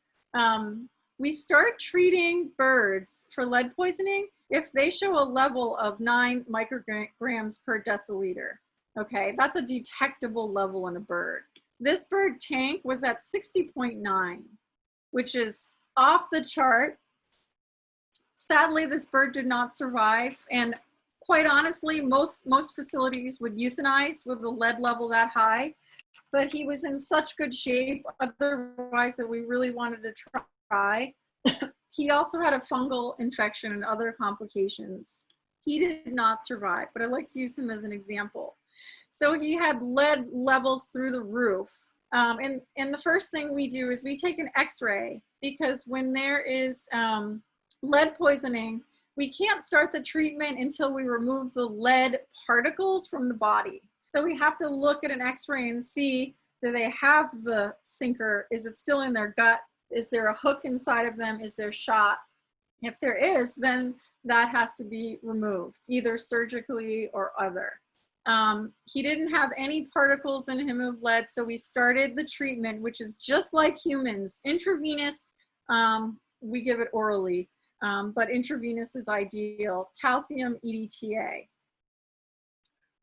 We start treating birds for lead poisoning if they show a level of 9 micrograms per deciliter. Okay, that's a detectable level in a bird. This bird, Tank, was at 60.9, which is off the chart. Sadly, this bird did not survive, and quite honestly, most facilities would euthanize with a lead level that high, but he was in such good shape otherwise that we really wanted to try. He also had a fungal infection and other complications. He did not survive, but I'd like to use him as an example. So he had lead levels through the roof. And the first thing we do is we take an X-ray, because when there is lead poisoning, we can't start the treatment until we remove the lead particles from the body. So we have to look at an X-ray and see, do they have the sinker? Is it still in their gut? Is there a hook inside of them? Is there shot? If there is, then that has to be removed, either surgically or other. He didn't have any particles in him of lead, so we started the treatment, which is just like humans, intravenous. We give it orally, but intravenous is ideal. Calcium EDTA.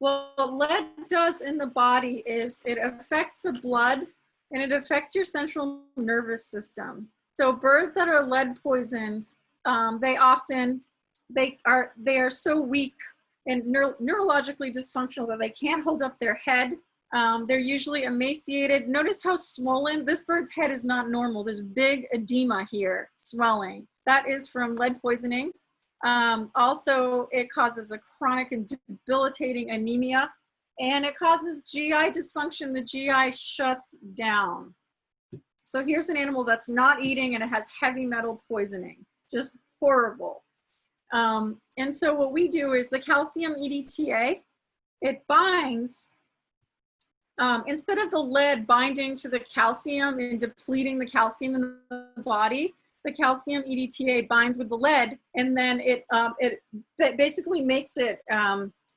Well, what lead does in the body is it affects the blood and it affects your central nervous system. So birds that are lead poisoned, they are so weak and neurologically dysfunctional that they can't hold up their head. They're usually emaciated. Notice how swollen, this bird's head is not normal. There's big edema here, swelling. That is from lead poisoning. Also, it causes a chronic and debilitating anemia, and it causes GI dysfunction. The GI shuts down. So here's an animal that's not eating and it has heavy metal poisoning, just horrible. And so what we do is the calcium EDTA, it binds, instead of the lead binding to the calcium and depleting the calcium in the body, the calcium EDTA binds with the lead, and then it basically makes it,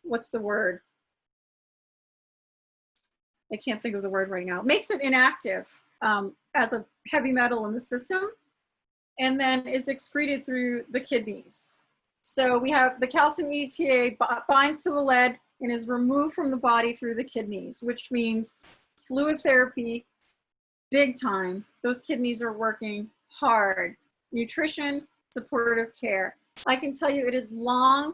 what's the word? I can't think of the word right now. It makes it inactive as a heavy metal in the system, and then is excreted through the kidneys. So we have the calcium EDTA binds to the lead and is removed from the body through the kidneys, which means fluid therapy, big time. Those kidneys are working hard. Nutrition, supportive care. I can tell you it is long,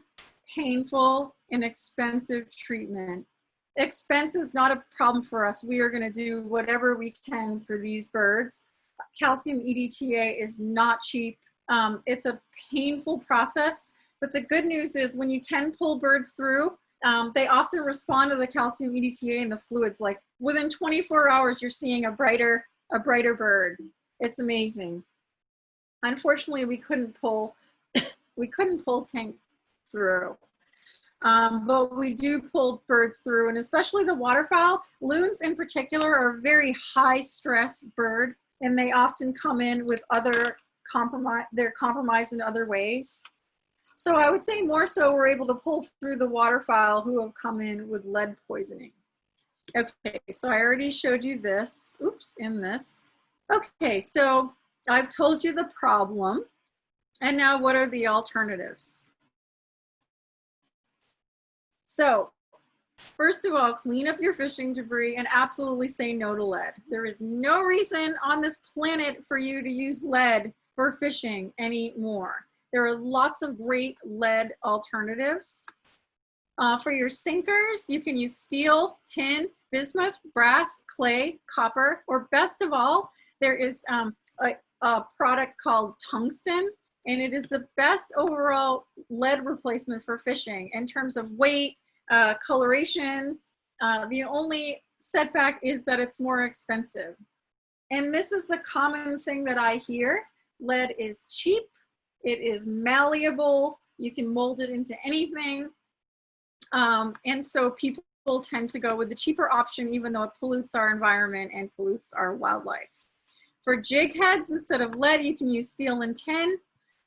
painful, and expensive treatment. Expense is not a problem for us. We are going to do whatever we can for these birds. Calcium EDTA is not cheap. It's a painful process, but the good news is when you can pull birds through, they often respond to the calcium EDTA and the fluids. Like within 24 hours, you're seeing a brighter bird. It's amazing. Unfortunately, we couldn't pull Tank through. But we do pull birds through, and especially the waterfowl. Loons in particular are a very high stress bird, and they often come in with other they're compromised in other ways. So I would say more so we're able to pull through the waterfowl who have come in with lead poisoning. Okay, so I already showed you this, oops, in this. Okay, so I've told you the problem, and now what are the alternatives? So first of all, clean up your fishing debris and absolutely say no to lead. There is no reason on this planet for you to use lead for fishing anymore. There are lots of great lead alternatives. For your sinkers, you can use steel, tin, bismuth, brass, clay, copper, or best of all, there is a product called tungsten, and it is the best overall lead replacement for fishing in terms of weight, coloration. The only setback is that it's more expensive. And this is the common thing that I hear. Lead is cheap, it is malleable, you can mold it into anything. And so people tend to go with the cheaper option, even though it pollutes our environment and pollutes our wildlife. For jig heads, instead of lead, you can use steel and tin.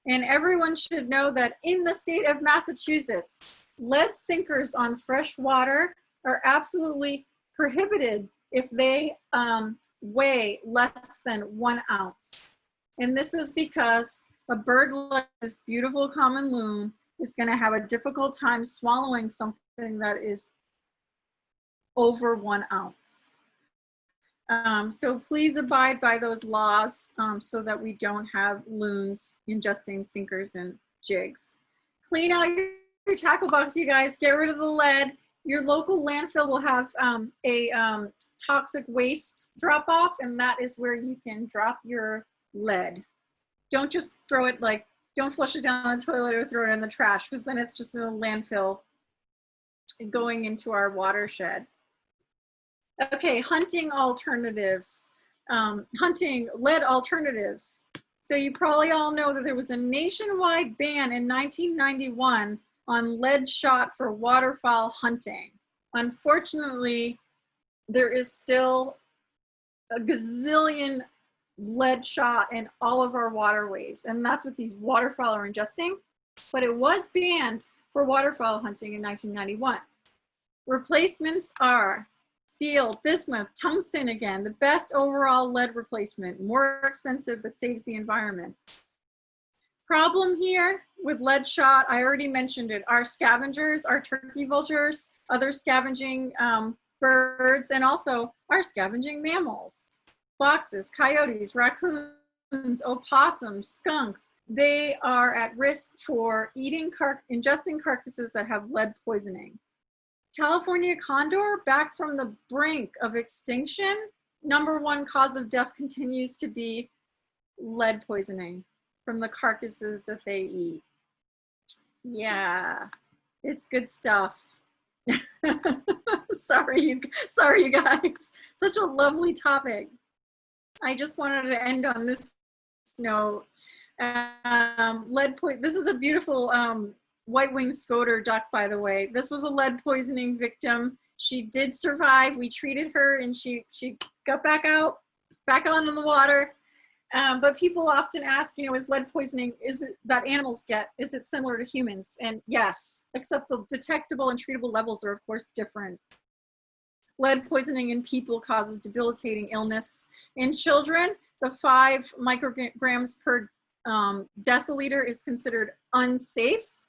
And everyone should know that in the state of Massachusetts, lead sinkers on fresh water are absolutely prohibited if they weigh less than 1 ounce. And this is because a bird like this beautiful common loon is going to have a difficult time swallowing something that is over 1 ounce. So please abide by those laws so that we don't have loons ingesting sinkers and jigs. Clean out your tackle box, you guys. Get rid of the lead. Your local landfill will have a toxic waste drop off, and that is where you can drop your lead. Don't just throw it, like, don't flush it down the toilet or throw it in the trash, because then it's just in a landfill going into our watershed. Okay, hunting alternatives, hunting lead alternatives. So you probably all know that there was a nationwide ban in 1991 on lead shot for waterfowl hunting. Unfortunately, there is still a gazillion lead shot in all of our waterways, and that's what these waterfowl are ingesting. But it was banned for waterfowl hunting in 1991. Replacements are steel, bismuth, tungsten again, the best overall lead replacement, more expensive but saves the environment. Problem here with lead shot, I already mentioned it, our scavengers, our turkey vultures, other scavenging birds, and also our scavenging mammals. Foxes, coyotes, raccoons, opossums, skunks, they are at risk for ingesting carcasses that have lead poisoning. California condor, back from the brink of extinction, #1 cause of death continues to be lead poisoning from the carcasses that they eat. Yeah, it's good stuff. Sorry, you guys. Such a lovely topic. I just wanted to end on this note. This is a beautiful white-winged scoter duck, by the way. This was a lead poisoning victim. She did survive. We treated her and she got back out in the water. But people often ask, you know, is lead poisoning, is it that animals get, is it similar to humans? And yes, except the detectable and treatable levels are of course different. Lead poisoning in people causes debilitating illness. In children, the 5 micrograms per deciliter is considered unsafe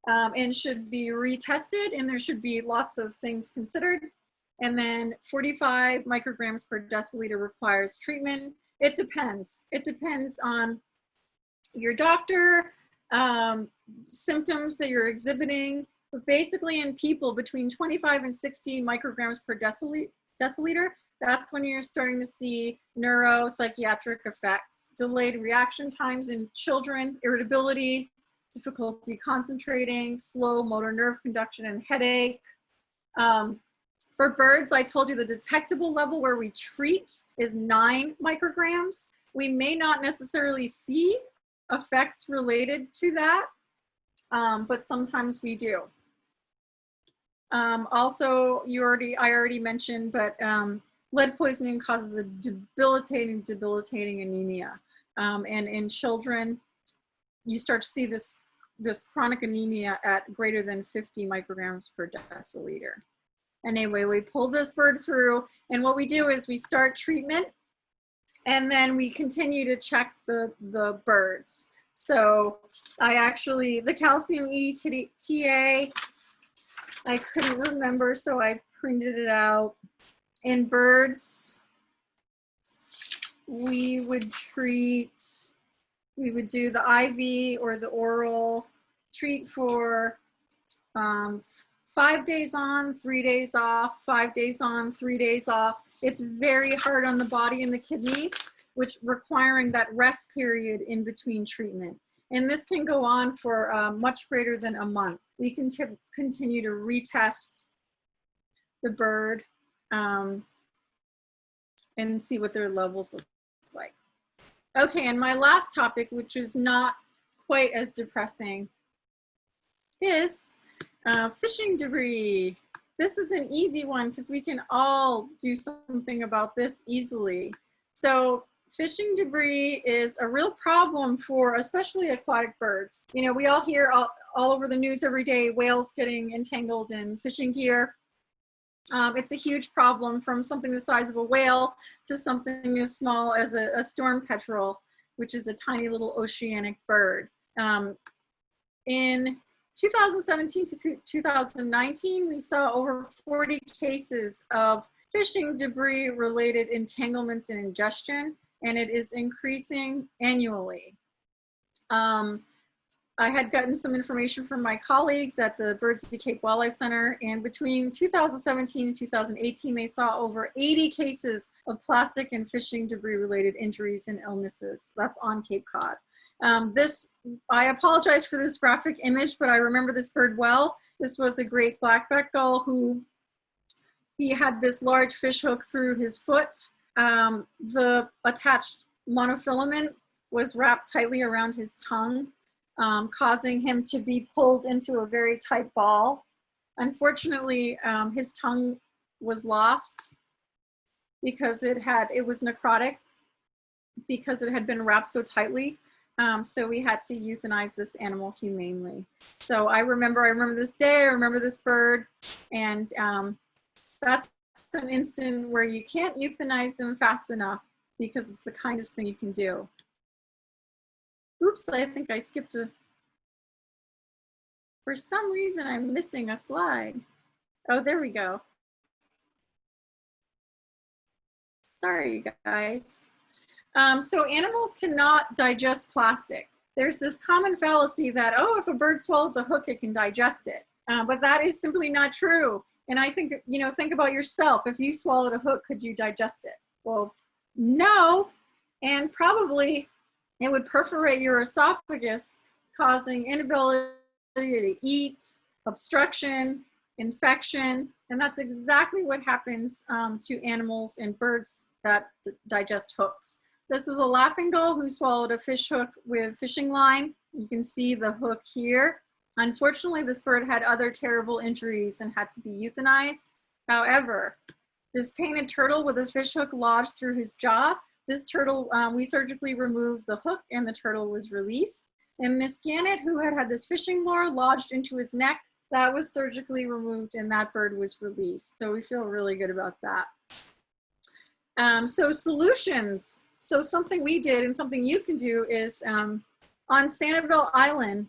and should be retested, and there should be lots of things considered. And then 45 micrograms per deciliter requires treatment. It depends. It depends on your doctor, symptoms that you're exhibiting. But basically in people, between 25 and 60 micrograms per deciliter, that's when you're starting to see neuropsychiatric effects, delayed reaction times in children, irritability, difficulty concentrating, slow motor nerve conduction, and headache. For birds, I told you the detectable level where we treat is 9 micrograms. We may not necessarily see effects related to that, but sometimes we do. Also, I already mentioned, but lead poisoning causes a debilitating anemia. And in children, you start to see this chronic anemia at greater than 50 micrograms per deciliter. Anyway, we pull this bird through, and what we do is we start treatment, and then we continue to check the birds. So the calcium ETA, I couldn't remember, so I printed it out. In birds, we would do the IV or the oral, treat for 5 days on, 3 days off, 5 days on, 3 days off. It's very hard on the body and the kidneys, which requiring that rest period in between treatment. And this can go on for much greater than a month. We can continue to retest the bird and see what their levels look like. Okay, and my last topic, which is not quite as depressing, is fishing debris. this is an easy one because we can all do something about this easily. So fishing debris is a real problem for especially aquatic birds. You know, we all hear all over the news every day, whales getting entangled in fishing gear. It's a huge problem, from something the size of a whale to something as small as a storm petrel, which is a tiny little oceanic bird. In 2017 to 2019, we saw over 40 cases of fishing debris related entanglements and ingestion, and it is increasing annually. I had gotten some information from my colleagues at the Birds of the Cape Wildlife Center, and between 2017 and 2018, they saw over 80 cases of plastic and fishing debris related injuries and illnesses. That's on Cape Cod. I apologize for this graphic image, but I remember this bird well. This was a great blackback gull he had this large fish hook through his foot. The attached monofilament was wrapped tightly around his tongue, causing him to be pulled into a very tight ball. Unfortunately, his tongue was lost because it was necrotic because it had been wrapped so tightly. So we had to euthanize this animal humanely. So I remember this day, I remember this bird, and that's an instant where you can't euthanize them fast enough because it's the kindest thing you can do. Oops, I think I skipped for some reason I'm missing a slide. Oh, there we go. Sorry, you guys. So animals cannot digest plastic. There's this common fallacy that, oh, if a bird swallows a hook, it can digest it. But that is simply not true. And I think, think about yourself. If you swallowed a hook, could you digest it? Well, no, and probably it would perforate your esophagus, causing inability to eat, obstruction, infection, and that's exactly what happens to animals and birds that digest hooks. This is a laughing gull who swallowed a fish hook with fishing line. You can see the hook here. Unfortunately, this bird had other terrible injuries and had to be euthanized. However, this painted turtle with a fish hook lodged through his jaw, this turtle, we surgically removed the hook and the turtle was released. And this gannet who had this fishing lure lodged into his neck, that was surgically removed and that bird was released. So we feel really good about that. So solutions. So something we did and something you can do is on Sanibel Island,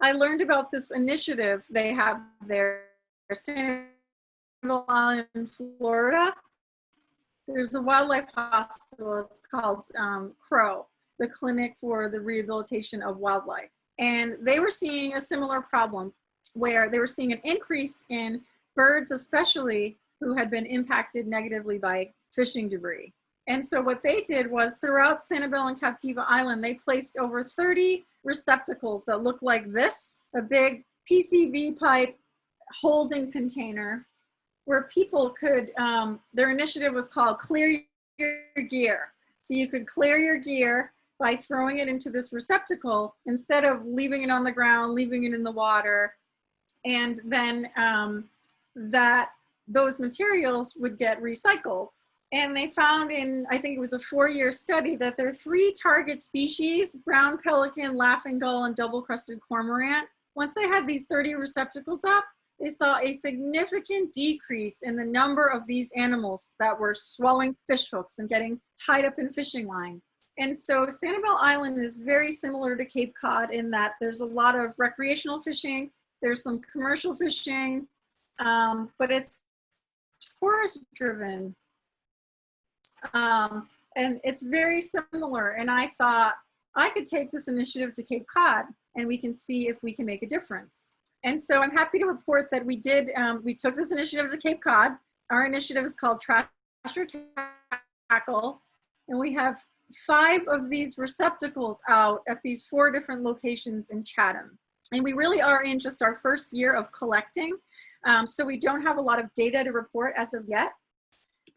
I learned about this initiative they have there, Sanibel Island in Florida. There's a wildlife hospital, it's called CROW, the Clinic for the Rehabilitation of Wildlife. And they were seeing a similar problem where they were seeing an increase in birds, especially who had been impacted negatively by fishing debris. And so what they did was throughout Sanibel and Captiva Island, they placed over 30 receptacles that look like this, a big PCV pipe holding container where people could, their initiative was called Clear Your Gear. So you could clear your gear by throwing it into this receptacle instead of leaving it on the ground, leaving it in the water. And then those materials would get recycled. And they found in, I think it was a 4-year study, that there are 3 target species, brown pelican, laughing gull, and double-crested cormorant. Once they had these 30 receptacles up, they saw a significant decrease in the number of these animals that were swallowing fish hooks and getting tied up in fishing line. And so Sanibel Island is very similar to Cape Cod in that there's a lot of recreational fishing, there's some commercial fishing, but it's tourist driven. And it's very similar. And I thought I could take this initiative to Cape Cod and we can see if we can make a difference. And so I'm happy to report that we did, we took this initiative to Cape Cod. Our initiative is called Trash or Tackle. And we have 5 of these receptacles out at these 4 different locations in Chatham. And we really are in just our first year of collecting. So we don't have a lot of data to report as of yet.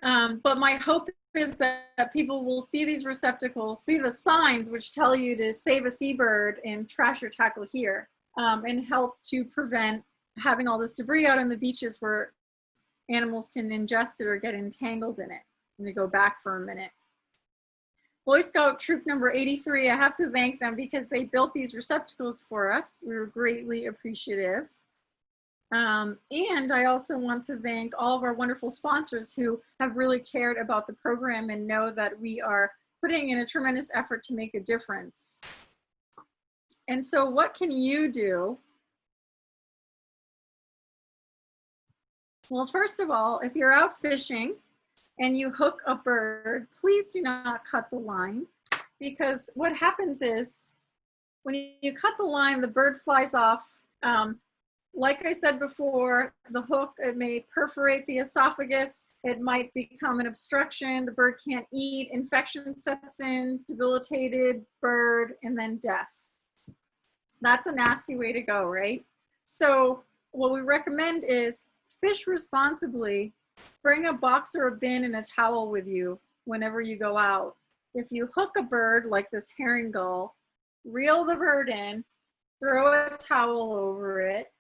But my hope is that people will see these receptacles, see the signs which tell you to save a seabird and trash or tackle here, and help to prevent having all this debris out on the beaches where animals can ingest it or get entangled in it. I'm gonna go back for a minute. Boy Scout Troop number 83, I have to thank them because they built these receptacles for us. We were greatly appreciative. And I also want to thank all of our wonderful sponsors who have really cared about the program and know that we are putting in a tremendous effort to make a difference. And so what can you do? Well, first of all, if you're out fishing and you hook a bird, please do not cut the line, because what happens is when you cut the line, the bird flies off. Like I said before, the hook, it may perforate the esophagus. It might become an obstruction. The bird can't eat. Infection sets in, debilitated bird, and then death. That's a nasty way to go, right? So what we recommend is fish responsibly. Bring a box or a bin and a towel with you whenever you go out. If you hook a bird like this herring gull, reel the bird in, throw a towel over it,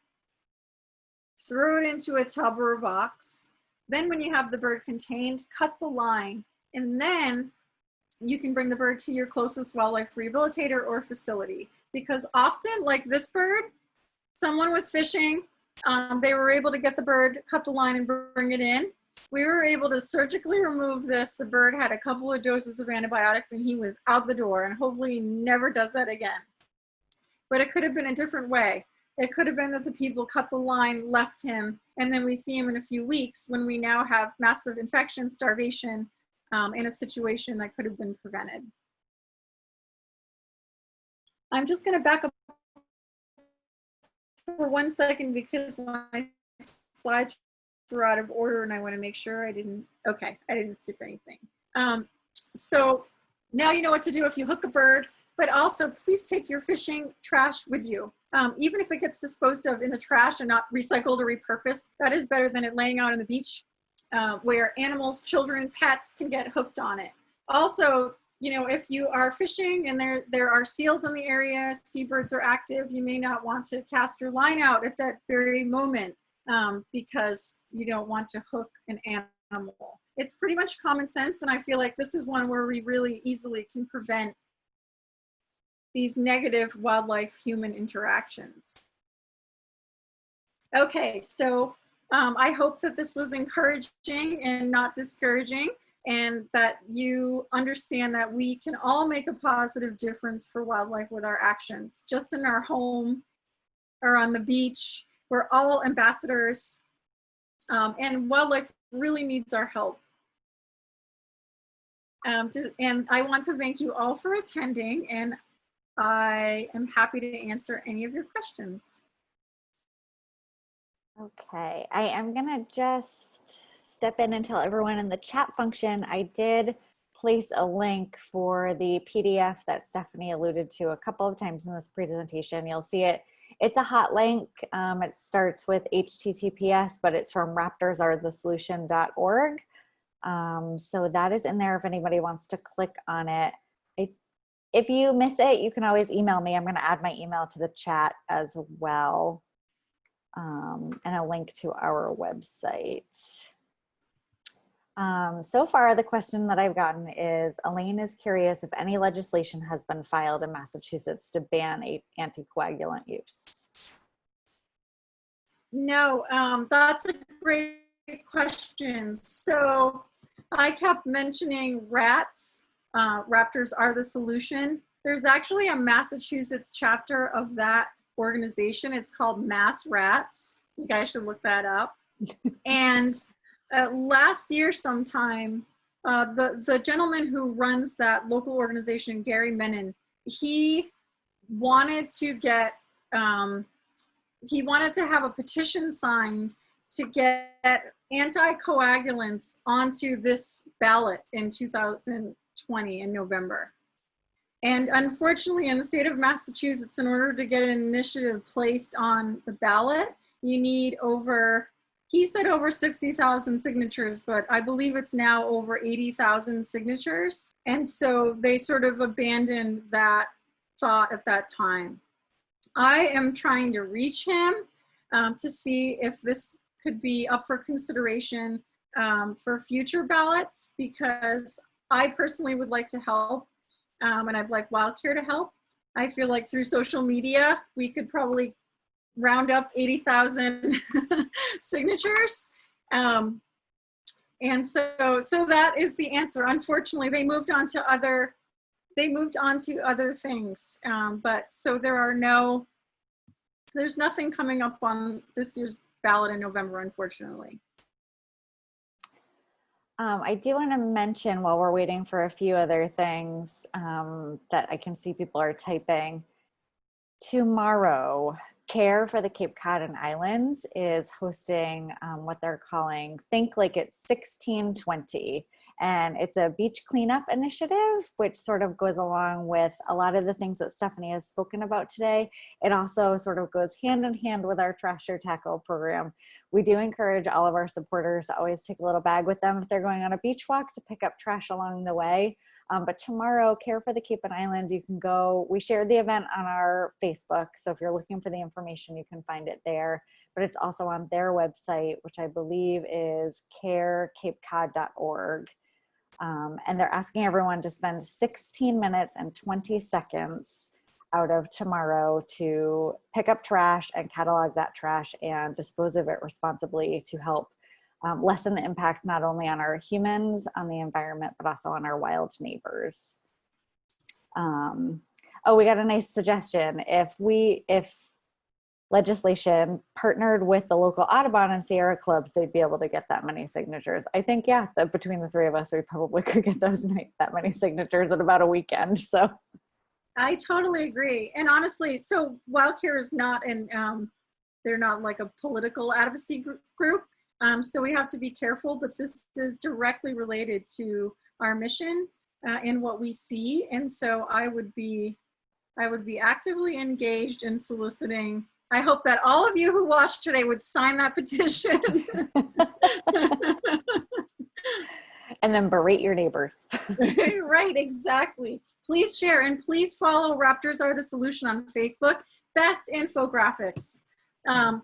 throw it into a tub or a box. Then when you have the bird contained, cut the line, and then you can bring the bird to your closest wildlife rehabilitator or facility. Because often, like this bird, someone was fishing, they were able to get the bird, cut the line and bring it in. We were able to surgically remove this. The bird had a couple of doses of antibiotics and he was out the door, and hopefully he never does that again. But it could have been a different way. It could have been that the people cut the line, left him, and then we see him in a few weeks when we now have massive infection, starvation, in a situation that could have been prevented. I'm just going to back up for 1 second because my slides were out of order and I want to make sure I didn't skip anything. So now you know what to do if you hook a bird, but also please take your fishing trash with you. Even if it gets disposed of in the trash and not recycled or repurposed, that is better than it laying out on the beach where animals, children, pets can get hooked on it. Also, you know, if you are fishing and there are seals in the area, seabirds are active, you may not want to cast your line out at that very moment because you don't want to hook an animal. It's pretty much common sense, and I feel like this is one where we really easily can prevent these negative wildlife-human interactions. Okay, so I hope that this was encouraging and not discouraging, and that you understand that we can all make a positive difference for wildlife with our actions, just in our home or on the beach. We're all ambassadors, and wildlife really needs our help. And I want to thank you all for attending, and I am happy to answer any of your questions. Okay, I am gonna just step in and tell everyone in the chat function, I did place a link for the PDF that Stephanie alluded to a couple of times in this presentation. You'll see it. It's a hot link. It starts with HTTPS, but it's from raptorsarethesolution.org. So that is in there if anybody wants to click on it. If you miss it, you can always email me. I'm going to add my email to the chat as well, and a link to our website. So far, the question that I've gotten is, Elaine is curious if any legislation has been filed in Massachusetts to ban anticoagulant use. No, that's a great question. So I kept mentioning rats. Raptors are the solution. There's actually a Massachusetts chapter of that organization. It's called Mass Rats. You guys should look that up. And last year sometime, the gentleman who runs that local organization, Gary Menon, he wanted to get, he wanted to have a petition signed to get anticoagulants onto this ballot in 2020 in November. And unfortunately, in the state of Massachusetts, in order to get an initiative placed on the ballot, you need over, he said over 60,000 signatures, but I believe it's now over 80,000 signatures. And so they sort of abandoned that thought at that time. I am trying to reach him. to see if this could be up for consideration for future ballots, because I personally would like to help, and I'd like WildCare to help. I feel like through social media, we could probably round up 80,000 signatures. And so that is the answer. Unfortunately, they moved on to other things. But so there's nothing coming up on this year's ballot in November, unfortunately. I do want to mention, while we're waiting for a few other things that I can see people are typing, tomorrow, Care for the Cape Cod and Islands is hosting what they're calling Think Like It's 1620. And it's a beach cleanup initiative, which sort of goes along with a lot of the things that Stephanie has spoken about today. It also sort of goes hand in hand with our Trash or Tackle program. We do encourage all of our supporters to always take a little bag with them if they're going on a beach walk to pick up trash along the way. But tomorrow, Care for the Cape and Islands, you can go. We shared the event on our Facebook, so if you're looking for the information, you can find it there. But it's also on their website, which I believe is carecapecod.org. And they're asking everyone to spend 16 minutes and 20 seconds out of tomorrow to pick up trash and catalog that trash and dispose of it responsibly to help lessen the impact not only on our humans, on the environment, but also on our wild neighbors. Oh, we got a nice suggestion. If legislation partnered with the local Audubon and Sierra clubs, they'd be able to get that many signatures. I think, yeah, between the three of us, we probably could get that many signatures in about a weekend. So I totally agree. And honestly, so WildCare is not they're not like a political advocacy group. So we have to be careful, but this is directly related to our mission and what we see. And so I would be actively engaged in soliciting. I hope that all of you who watched today would sign that petition. And then berate your neighbors. Right, exactly. Please share and please follow Raptors Are the Solution on Facebook. Best infographics.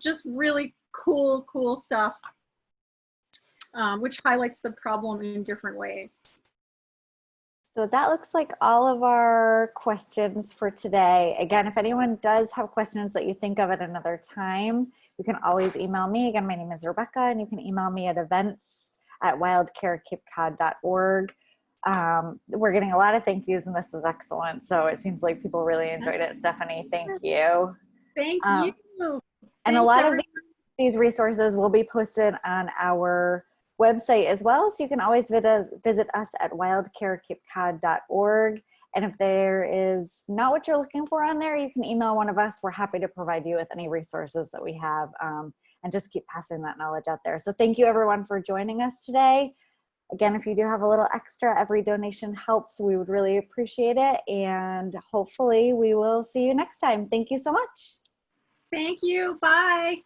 Just really cool stuff, which highlights the problem in different ways. So that looks like all of our questions for today. Again, if anyone does have questions that you think of at another time, you can always email me. Again, my name is Rebecca, and you can email me at events@wildcarecapecod.org. We're getting a lot of thank yous, and this was excellent. So it seems like people really enjoyed it. Stephanie, thank you. Thank you. And a lot of these resources will be posted on our website as well, so you can always visit us at wildcarecapecod.org. And if there is not what you're looking for on there, you can email one of us. We're happy to provide you with any resources that we have, and just keep passing that knowledge out there. So thank you everyone for joining us today. Again, if you do have a little extra, every donation helps. We would really appreciate it, and hopefully we will see you next time. Thank you so much. Thank you. Bye.